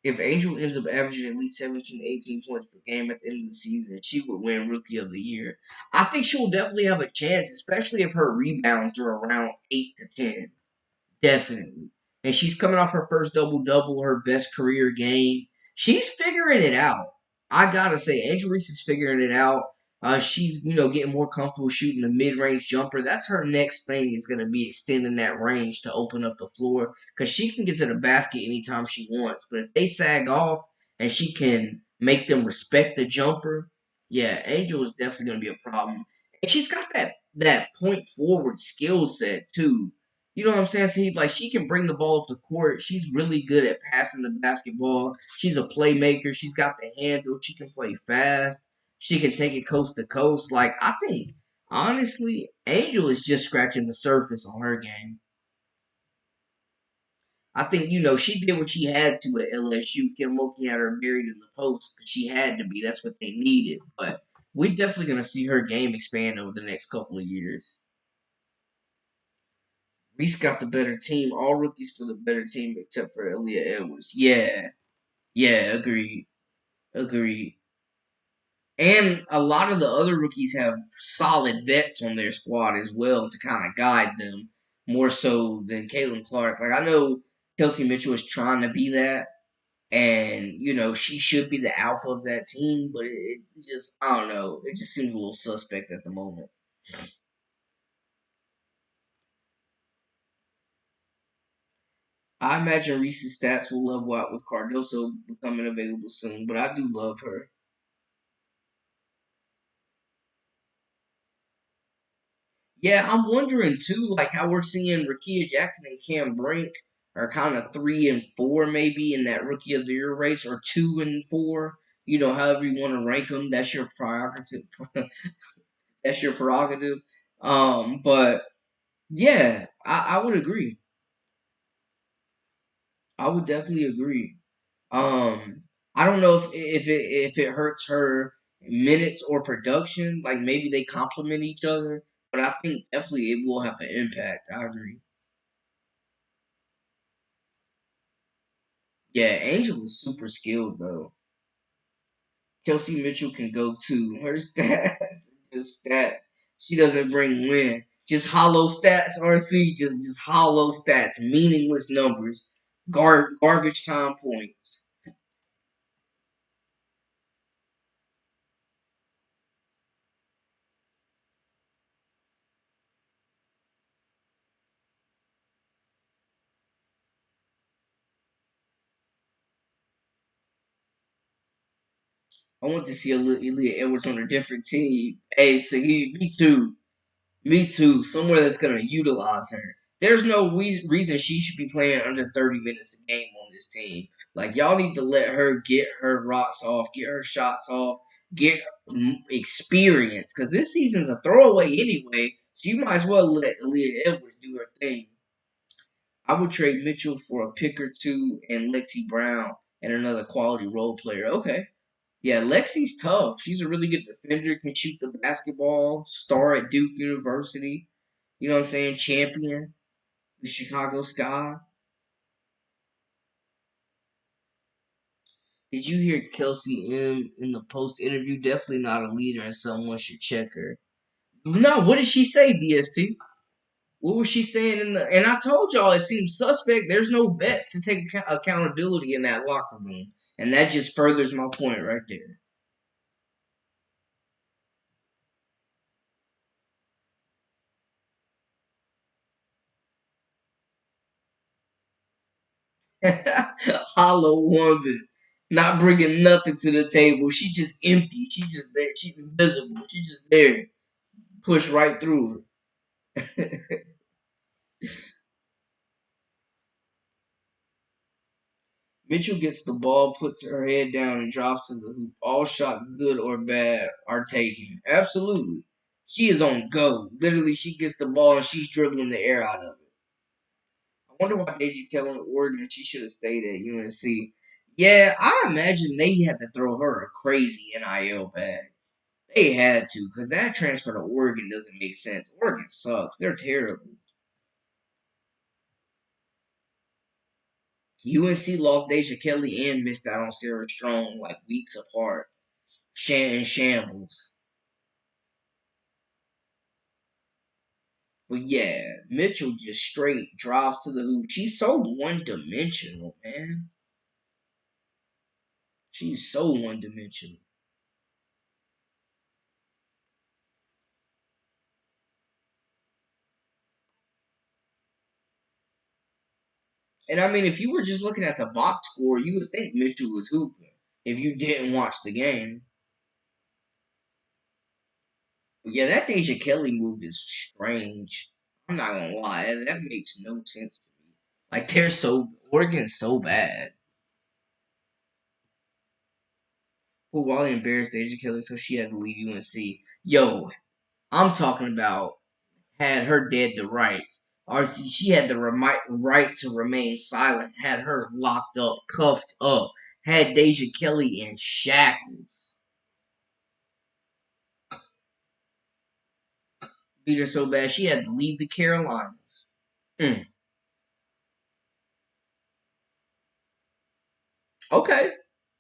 If Angel ends up averaging at least 17 to 18 points per game at the end of the season, she would win Rookie of the Year. I think she will definitely have a chance, especially if her rebounds are around 8 to 10. Definitely. And she's coming off her first double double, her best career game. She's figuring it out. I gotta say, Angel Reese is figuring it out. She's getting more comfortable shooting the mid range jumper. That's her next thing is gonna be extending that range to open up the floor because she can get to the basket anytime she wants. But if they sag off and she can make them respect the jumper, yeah, Angel is definitely gonna be a problem. And she's got that point forward skill set too. You know what I'm saying? See, like she can bring the ball up the court. She's really good at passing the basketball. She's a playmaker. She's got the handle. She can play fast. She can take it coast to coast. Like I think, honestly, Angel is just scratching the surface on her game. I think she did what she had to at LSU. Kim Mulkey had her buried in the post because she had to be. That's what they needed. But we're definitely gonna see her game expand over the next couple of years. Reese got the better team. All rookies for the better team except for Aaliyah Edwards. Yeah, yeah, agreed, agreed. And a lot of the other rookies have solid vets on their squad as well to kind of guide them more so than Caitlin Clark. Like I know Kelsey Mitchell is trying to be that, and she should be the alpha of that team, but it just I don't know. It just seems a little suspect at the moment. I imagine Reese's stats will level out with Cardoso becoming available soon, but I do love her. Yeah, I'm wondering too, like how we're seeing Rakia Jackson and Cam Brink are kind of 3 and 4 maybe in that Rookie of the Year race, or 2 and 4. However you want to rank them, that's your prerogative. That's your prerogative. But yeah, I would agree. I would definitely agree. Um, I don't know if it hurts her minutes or production. Like maybe they complement each other, but I think definitely it will have an impact. I agree. Yeah, Angel is super skilled though. Kelsey Mitchell can go too. Her stats, just stats. She doesn't bring win. Just hollow stats, RC. Just hollow stats, meaningless numbers, garbage time points. I want to see Aaliyah Edwards on a different team. Hey, so me too. Me too. Somewhere that's going to utilize her. There's no reason she should be playing under 30 minutes a game on this team. Like, y'all need to let her get her rocks off, get her shots off, get experience. Because this season's a throwaway anyway. So you might as well let Aaliyah Edwards do her thing. I would trade Mitchell for a pick or two and Lexi Brown and another quality role player. Okay. Yeah, Lexi's tough. She's a really good defender, can shoot the basketball, star at Duke University. You know what I'm saying? Champion, the Chicago Sky. Did you hear Kelsey M in the post interview? Definitely not a leader and someone should check her. No, what did she say, DST? What was she saying in the? And I told y'all it seems suspect. There's no vets to take accountability in that locker room, and that just furthers my point right there. Hollow woman, not bringing nothing to the table. She just empty. She just there. She's invisible. She just there. Push right through her. Mitchell gets the ball, puts her head down, and drops to the hoop. All shots, good or bad, are taken. Absolutely. She is on go. Literally, she gets the ball and she's dribbling the air out of it. I wonder why Deji Keller in Oregon, she should have stayed at UNC. Yeah, I imagine they had to throw her a crazy NIL bag. They had to, because that transfer to Oregon doesn't make sense. Oregon sucks. They're terrible. UNC lost Deja Kelly and missed out on Sarah Strong like weeks apart. Shannon shambles. But yeah, Mitchell just straight drives to the hoop. She's so one dimensional, man. She's so one dimensional. And I mean, if you were just looking at the box score, you would think Mitchell was hooping if you didn't watch the game. But yeah, that Deja Kelly move is strange. I'm not gonna lie, that makes no sense to me. Like they're so Oregon's so bad. Well, Wally embarrassed Deja Kelly, so she had to leave UNC. Yo, I'm talking about had her dead to rights. RC, she had the right to remain silent, had her locked up, cuffed up, had Deja Kelly in shackles. Beat her so bad she had to leave the Carolinas. Mm. Okay.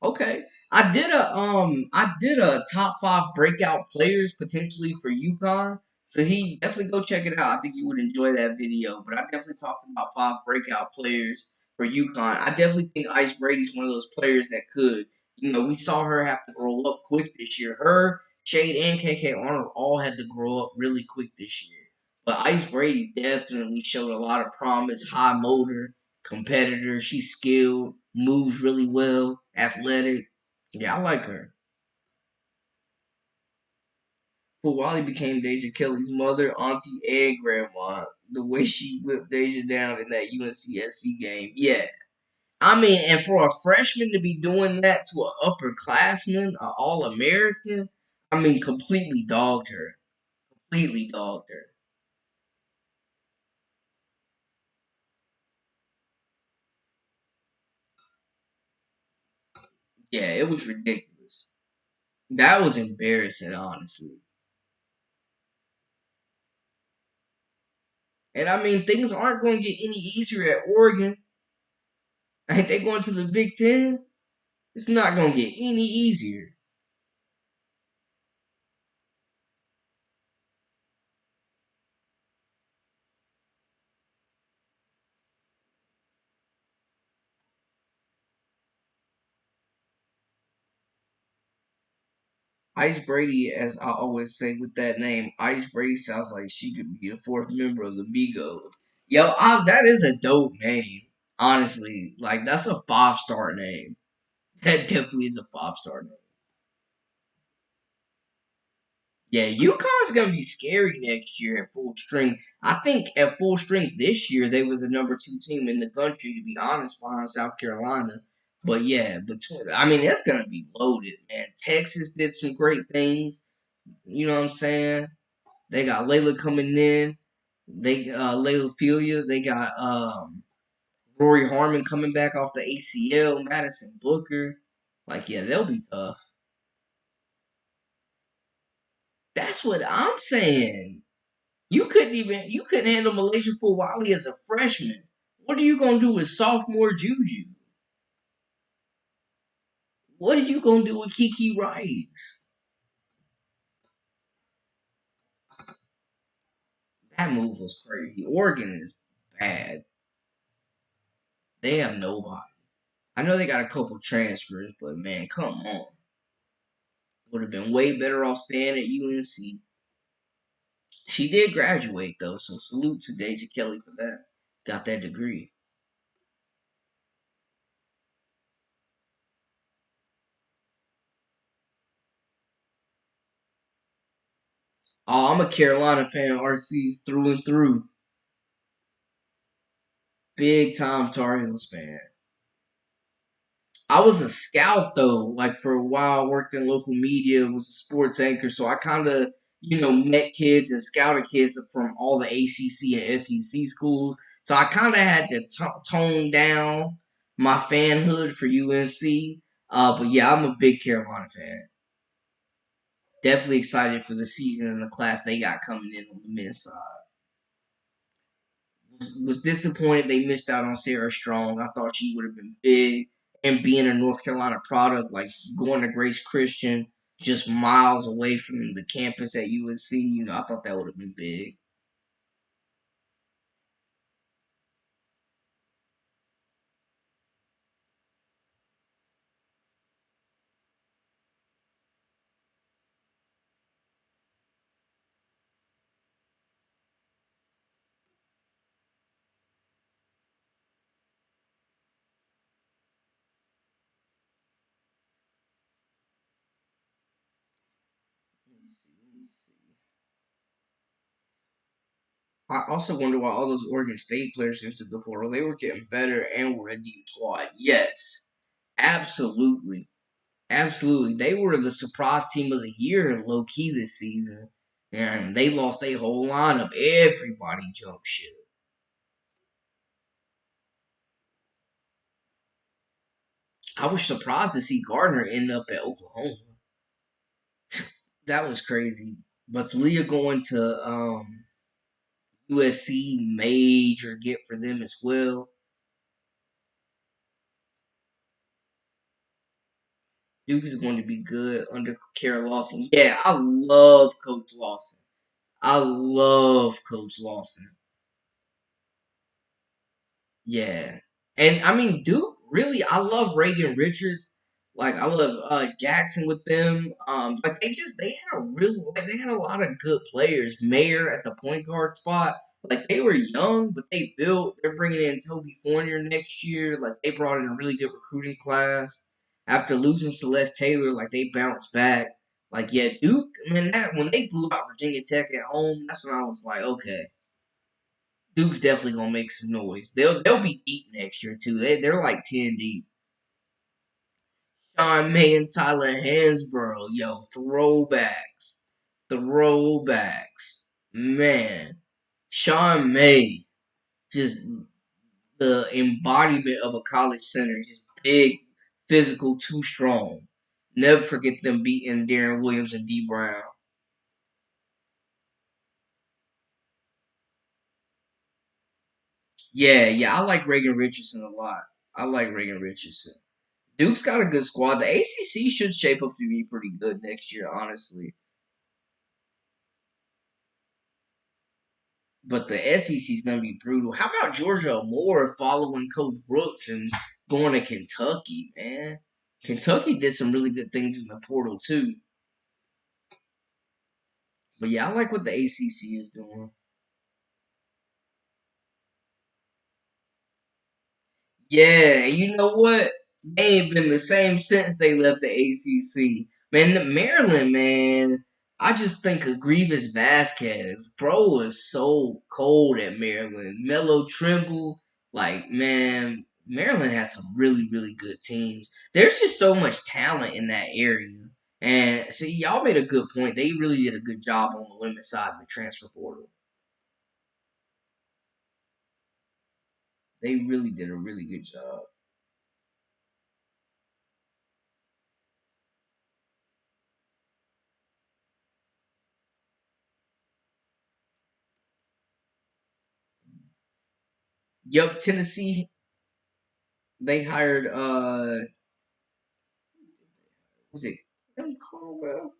Okay. I did a top five breakout players potentially for UConn. So he definitely go check it out. I think you would enjoy that video. But I definitely talked about five breakout players for UConn. I definitely think Ice Brady's one of those players that could. We saw her have to grow up quick this year. Her, Shade, and KK Arnold all had to grow up really quick this year. But Ice Brady definitely showed a lot of promise, high motor, competitor. She's skilled, moves really well, athletic. Yeah, I like her. But Wally became Deja Kelly's mother, auntie, and grandma. The way she whipped Deja down in that UNCSC game. Yeah. I mean, and for a freshman to be doing that to an upperclassman, an All American, I mean, completely dogged her. Completely dogged her. Yeah, it was ridiculous. That was embarrassing, honestly. And I mean, things aren't going to get any easier at Oregon. Ain't they going to the Big Ten? It's not going to get any easier. Ice Brady, as I always say with that name, Ice Brady sounds like she could be the fourth member of the Migos. Yo, that is a dope name. Honestly, like that's a 5-star name. That definitely is a 5-star name. Yeah, UConn's gonna be scary next year at full strength. I think at full strength this year they were the number two team in the country, to be honest, behind South Carolina. But yeah, between I mean it's gonna be loaded, man. Texas did some great things. You know what I'm saying? They got Layla coming in. They Layla Filia. They got Rory Harmon coming back off the ACL. Madison Booker. Like yeah, they'll be tough. That's what I'm saying. You couldn't handle Malaysia for Wally as a freshman. What are you gonna do with sophomore Juju? What are you gonna do with Kiki Rice? That move was crazy. Oregon is bad. They have nobody. I know they got a couple transfers, but man, come on. Would have been way better off staying at UNC. She did graduate though, so salute to Deja Kelly for that. Got that degree. Oh, I'm a Carolina fan, RC through and through. Big time Tar Heels fan. I was a scout though. Like for a while, I worked in local media, was a sports anchor, so I kind of met kids and scouted kids from all the ACC and SEC schools. So I kind of had to tone down my fanhood for UNC. But yeah, I'm a big Carolina fan. Definitely excited for the season and the class they got coming in on the men's side. Was disappointed they missed out on Sarah Strong. I thought she would have been big. And being a North Carolina product, like going to Grace Christian, just miles away from the campus at USC, I thought that would have been big. Let me see. Let me see. I also wonder why all those Oregon State players entered the portal. They were getting better and were a deep squad. Yes, absolutely. Absolutely. They were the surprise team of the year in low key this season. And they lost their whole lineup. Everybody jumped ship. I was surprised to see Gardner end up at Oklahoma. That was crazy. But Talia going to USC, major get for them as well. Duke is going to be good under Kara Lawson. Yeah, I love Coach Lawson. I love Coach Lawson. Yeah. And I mean Duke really I love Reagan Richards. Like I love Jackson with them. But they had a they had a lot of good players. Mayer at the point guard spot. Like they were young, but they built. They're bringing in Toby Fournier next year. Like they brought in a really good recruiting class. After losing Celeste Taylor, like they bounced back. Like yeah, Duke. Man, that when they blew out Virginia Tech at home, that's when I was like, okay, Duke's definitely gonna make some noise. They'll be deep next year too. They're like 10 deep. Sean May and Tyler Hansborough, yo, throwbacks. Man, Sean May, just the embodiment of a college center, just big, physical, too strong. Never forget them beating Darren Williams and D Brown. Yeah, I like Reagan Richardson a lot. I like Reagan Richardson. Duke's got a good squad. The ACC should shape up to be pretty good next year, honestly. But the SEC is going to be brutal. How about Georgia Moore following Coach Brooks and going to Kentucky, man? Kentucky did some really good things in the portal, too. But yeah, I like what the ACC is doing. Yeah, you know what? They ain't been the same since they left the ACC. Man, the Maryland, man, I just think of Grievous Vasquez. Bro is so cold at Maryland. Mello Trimble, like, man, Maryland had some really, really good teams. There's just so much talent in that area. And see, y'all made a good point. They really did a good job on the women's side of the transfer portal. They really did a really good job. Yup, Tennessee, they hired was it Kim Caldwell?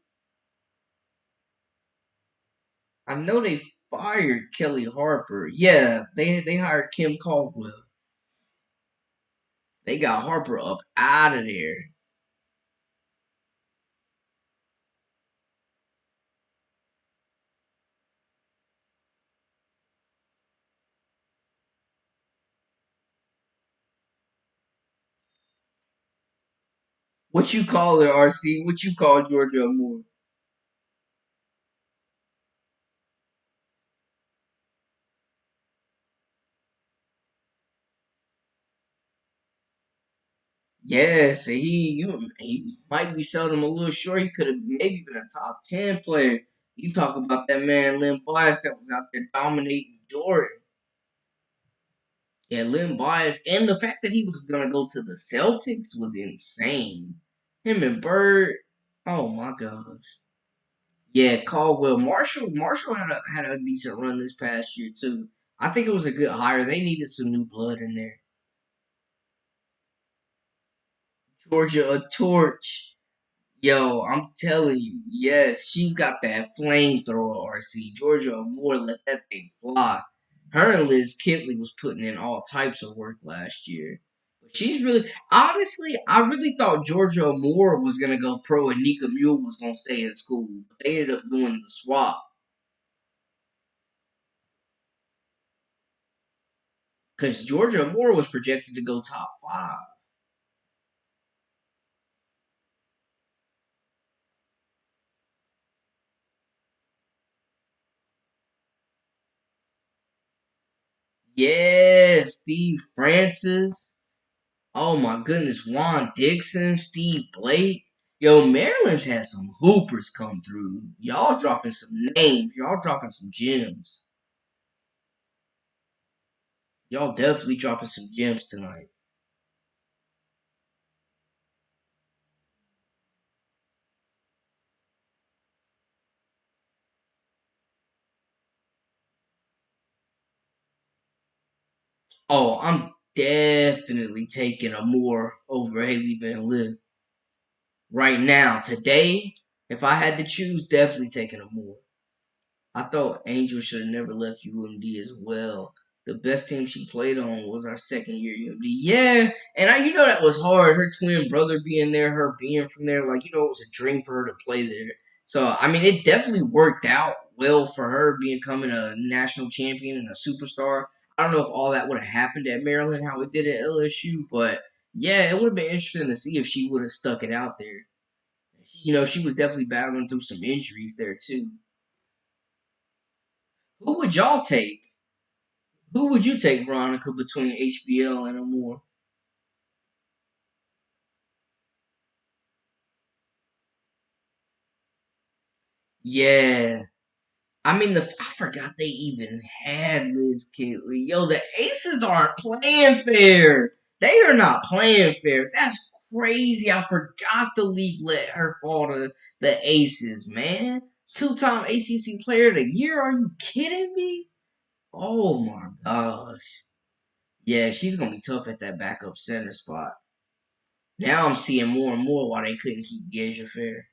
I know they fired Kelly Harper. Yeah, they hired Kim Caldwell. They got Harper up out of there. What you call it, RC? What you call Georgia Moore? Yes, he might be selling him a little short. He could have maybe been a top 10 player. You talk about that man Lynn Bias that was out there dominating Jordan. Yeah, Lynn Bias, and the fact that he was gonna go to the Celtics was insane. Him and Bird, oh my gosh. Yeah, Caldwell. Marshall had a decent run this past year too. I think it was a good hire. They needed some new blood in there. Georgia a torch. Yo, I'm telling you, yes, she's got that flamethrower, RC. Georgia Moore let that thing fly. Her and Liz Kitley was putting in all types of work last year. But she's really, honestly, I really thought Georgia Moore was going to go pro and Nika Mule was going to stay in school. But they ended up doing the swap because Georgia Moore was projected to go top five. Yeah, Steve Francis. Oh my goodness, Juan Dixon, Steve Blake. Yo, Maryland's had some hoopers come through. Y'all dropping some names. Y'all dropping some gems. Y'all definitely dropping some gems tonight. Oh, I'm definitely taking a more over Haley Van Lith. Right now, today, if I had to choose, definitely taking a more. I thought Angel should have never left UMD as well. The best team she played on was our second year UMD. Yeah, and that was hard. Her twin brother being there, her being from there, like it was a dream for her to play there. So I mean, it definitely worked out well for her becoming a national champion and a superstar. I don't know if all that would have happened at Maryland, how it did at LSU, but yeah, it would have been interesting to see if she would have stuck it out there. She was definitely battling through some injuries there too. Who would y'all take? Who would you take, Veronica, between HBL and Amore? Yeah. I mean, I forgot they even had Liz Kitley. Yo, the Aces aren't playing fair. They are not playing fair. That's crazy. I forgot the league let her fall to the Aces, man. Two-time ACC Player of the Year. Are you kidding me? Oh my gosh. Yeah, she's gonna be tough at that backup center spot. Now I'm seeing more and more why they couldn't keep Gasia fair.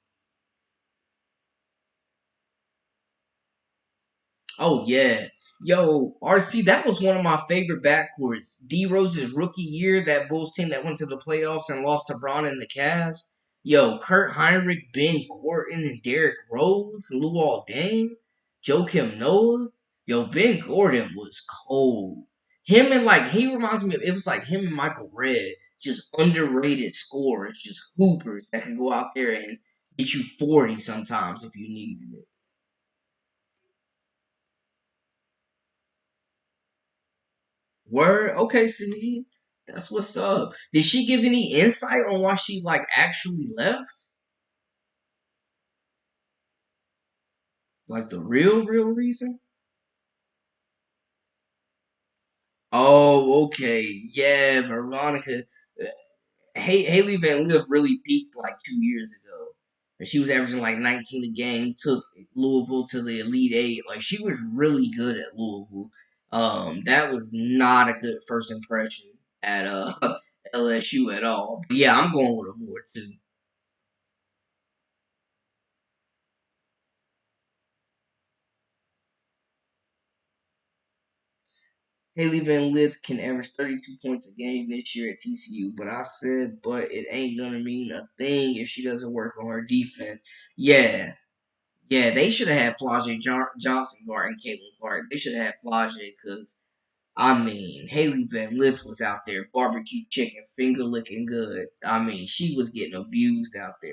Oh yeah. Yo, RC, that was one of my favorite backcourts. D Rose's rookie year, that Bulls team that went to the playoffs and lost to Braun and the Cavs. Yo, Kurt Heinrich, Ben Gordon, and Derrick Rose, Luol Deng, Joakim Noah. Yo, Ben Gordon was cold. Him and he reminds me of it was like him and Michael Redd, just underrated scorers, just hoopers that can go out there and get you 40 sometimes if you needed it. Word. Okay, Celine. That's what's up. Did she give any insight on why she actually left? Like the real reason? Oh, okay. Yeah, Veronica. Haley Van Lith really peaked like 2 years ago. And she was averaging like 19 a game, took Louisville to the Elite Eight. Like she was really good at Louisville. That was not a good first impression at LSU at all. But yeah, I'm going with a more too. Haley Van Lith can average 32 points a game this year at TCU, but I said, but it ain't gonna mean a thing if she doesn't work on her defense. Yeah, yeah, they should have had Flau'jae Johnson guarding Caitlin Clark. They should have had Flau'jae because, I mean, Haley Van Lith was out there barbecue chicken, finger licking good. I mean, she was getting abused out there.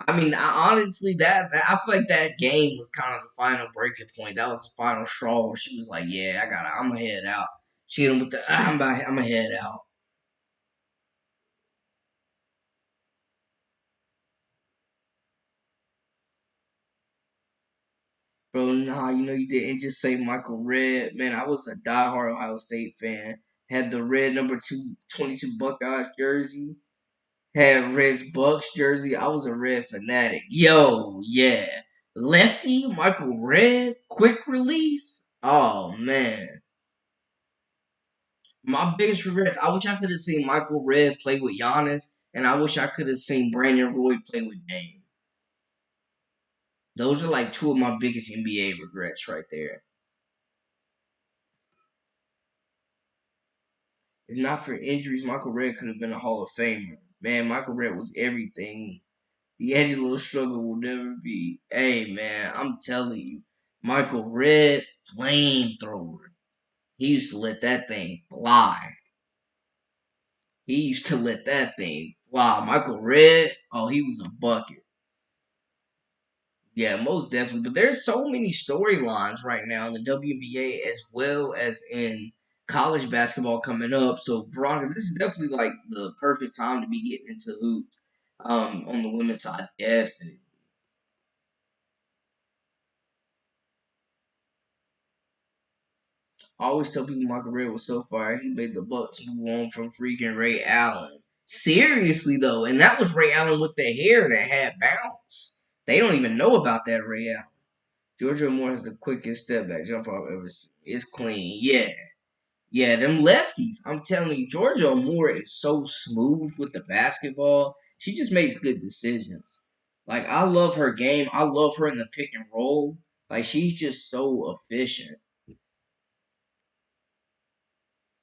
I mean, honestly, I feel like that game was kind of the final breaking point. That was the final straw where she was like, "Yeah, I'm gonna head out." She hit him with the, I'm gonna head out, bro. Nah, you didn't just say Michael Red, man. I was a diehard Ohio State fan. Had the red number 22 Buckeyes jersey. Had Red's Bucks jersey. I was a Red fanatic. Yo, yeah. Lefty, Michael Redd, quick release. Oh man. My biggest regrets, I wish I could have seen Michael Redd play with Giannis, and I wish I could have seen Brandon Roy play with Dame. Those are like two of my biggest NBA regrets right there. If not for injuries, Michael Redd could have been a Hall of Famer. Man, Michael Redd was everything. D'Angelo struggle will never be. Hey, man, I'm telling you, Michael Redd, flamethrower. He used to let that thing fly. He used to let that thing fly. Michael Redd, oh, he was a bucket. Yeah, most definitely. But there's so many storylines right now in the WNBA as well as in college basketball coming up. So, Veronica, this is definitely like the perfect time to be getting into hoops. On the women's side, definitely. I always tell people Michael Ray was so fire. He made the Bucks move on from freaking Ray Allen. Seriously though, and that was Ray Allen with the hair that had bounce. They don't even know about that Ray Allen. Georgia Moore has the quickest step back jump I've ever seen. It's clean, yeah. Yeah, them lefties. I'm telling you, Georgia Moore is so smooth with the basketball. She just makes good decisions. Like I love her game. I love her in the pick and roll. Like she's just so efficient.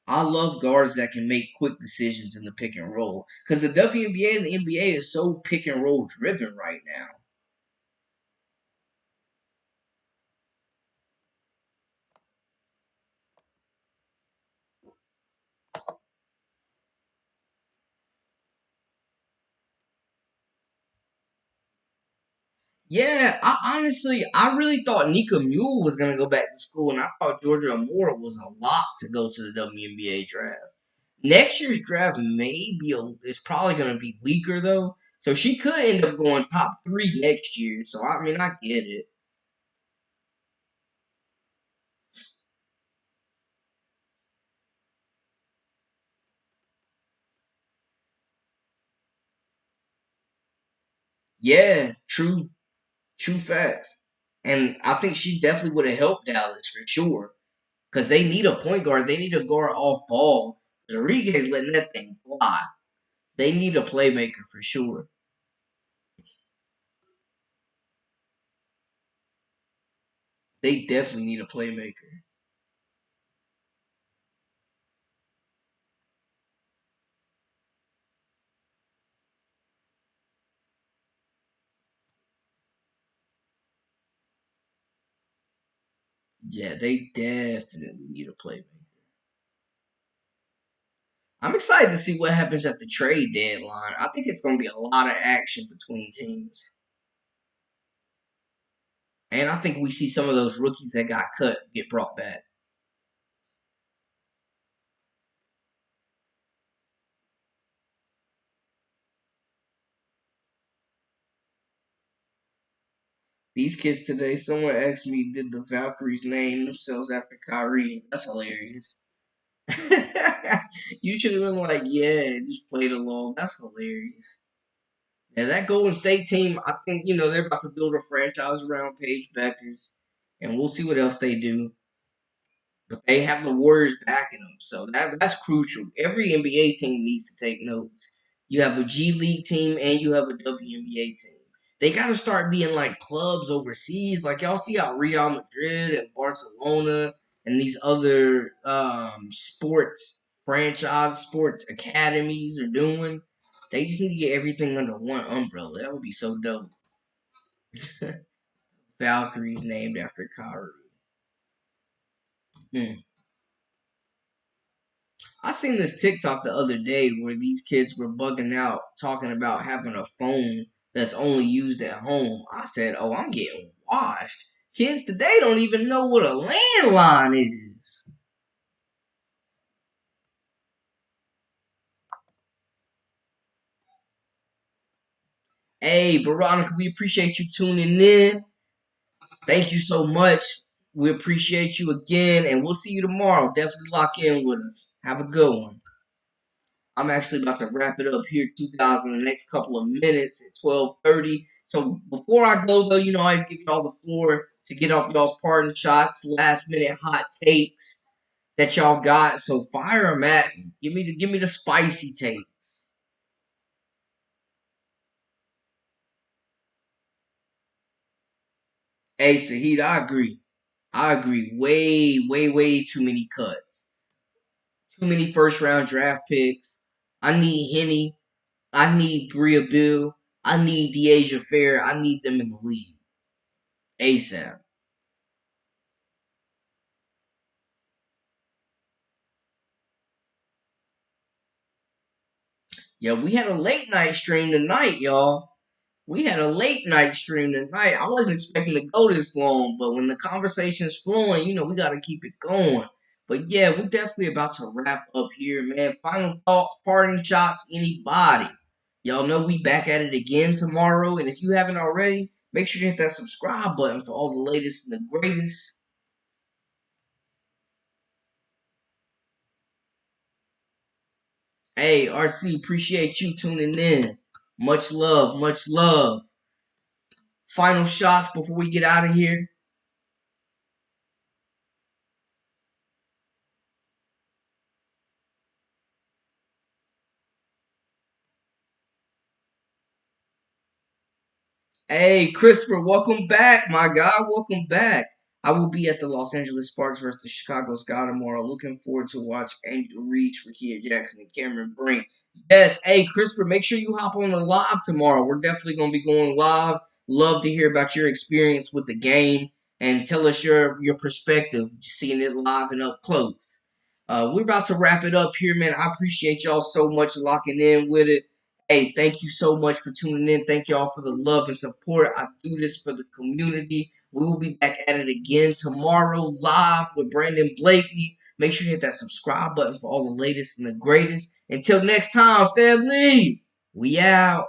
I love guards that can make quick decisions in the pick and roll because the WNBA and the NBA is so pick and roll driven right now. Yeah, I really thought Nika Mule was gonna go back to school, and I thought Georgia Amora was a lock to go to the WNBA draft. Next year's draft may be is probably gonna be weaker though, so she could end up going top three next year. So I mean, I get it. Yeah, true facts, and I think she definitely would have helped Dallas for sure. Because they need a point guard. They need a guard off ball. Rodriguez letting that thing fly. They need a playmaker for sure. They definitely need a playmaker. Yeah, they definitely need a playmaker. I'm excited to see what happens at the trade deadline. I think it's going to be a lot of action between teams. And I think we see some of those rookies that got cut get brought back. These kids today, someone asked me, did the Valkyries name themselves after Kyrie? That's hilarious. You should have been like, yeah, just played along. That's hilarious. Yeah, that Golden State team, I think, they're about to build a franchise around Paige Beckers, and we'll see what else they do. But they have the Warriors backing them, so that's crucial. Every NBA team needs to take notes. You have a G League team and you have a WNBA team. They got to start being like clubs overseas. Like y'all see how Real Madrid and Barcelona and these other sports franchise, sports academies are doing. They just need to get everything under one umbrella. That would be so dope. Valkyries named after Kyrie. Hmm. I seen this TikTok the other day where these kids were bugging out talking about having a phone that's only used at home. I said, "Oh, I'm getting washed." Kids today don't even know what a landline is. Hey, Veronica, we appreciate you tuning in. Thank you so much. We appreciate you again, and we'll see you tomorrow. Definitely lock in with us. Have a good one. I'm actually about to wrap it up here, 2,000, in the next couple of minutes at 12:30. So before I go though, you know, I always give y'all the floor to get off y'all's parting shots, last minute hot takes that y'all got. So fire them at me. Give me the spicy take. Hey, Sahid, I agree. I agree. Way, way, way too many cuts. Too many first round draft picks. I need Henny. I need Bria Bill. I need Deasia Fair. I need them in the league. ASAP. Yeah, we had a late night stream tonight, y'all. We had a late night stream tonight. I wasn't expecting to go this long, but when the conversation's flowing, you know, we got to keep it going. But yeah, we're definitely about to wrap up here, man. Final thoughts, parting shots, anybody. Y'all know we back at it again tomorrow. And if you haven't already, make sure to hit that subscribe button for all the latest and the greatest. Hey, RC, appreciate you tuning in. Much love, much love. Final shots before we get out of here. Hey, Christopher, welcome back, my guy. Welcome back. I will be at the Los Angeles Sparks versus the Chicago Sky tomorrow. Looking forward to watch Angel Reach, Rakia Jackson, and Cameron Brink. Yes, hey, Christopher, make sure you hop on the live tomorrow. We're definitely going to be going live. Love to hear about your experience with the game and tell us your perspective, seeing it live and up close. We're about to wrap it up here, man. I appreciate y'all so much locking in with it. Hey, thank you so much for tuning in. Thank y'all for the love and support. I do this for the community. We will be back at it again tomorrow live with Brandon Blakey. Make sure you hit that subscribe button for all the latest and the greatest. Until next time, family, we out.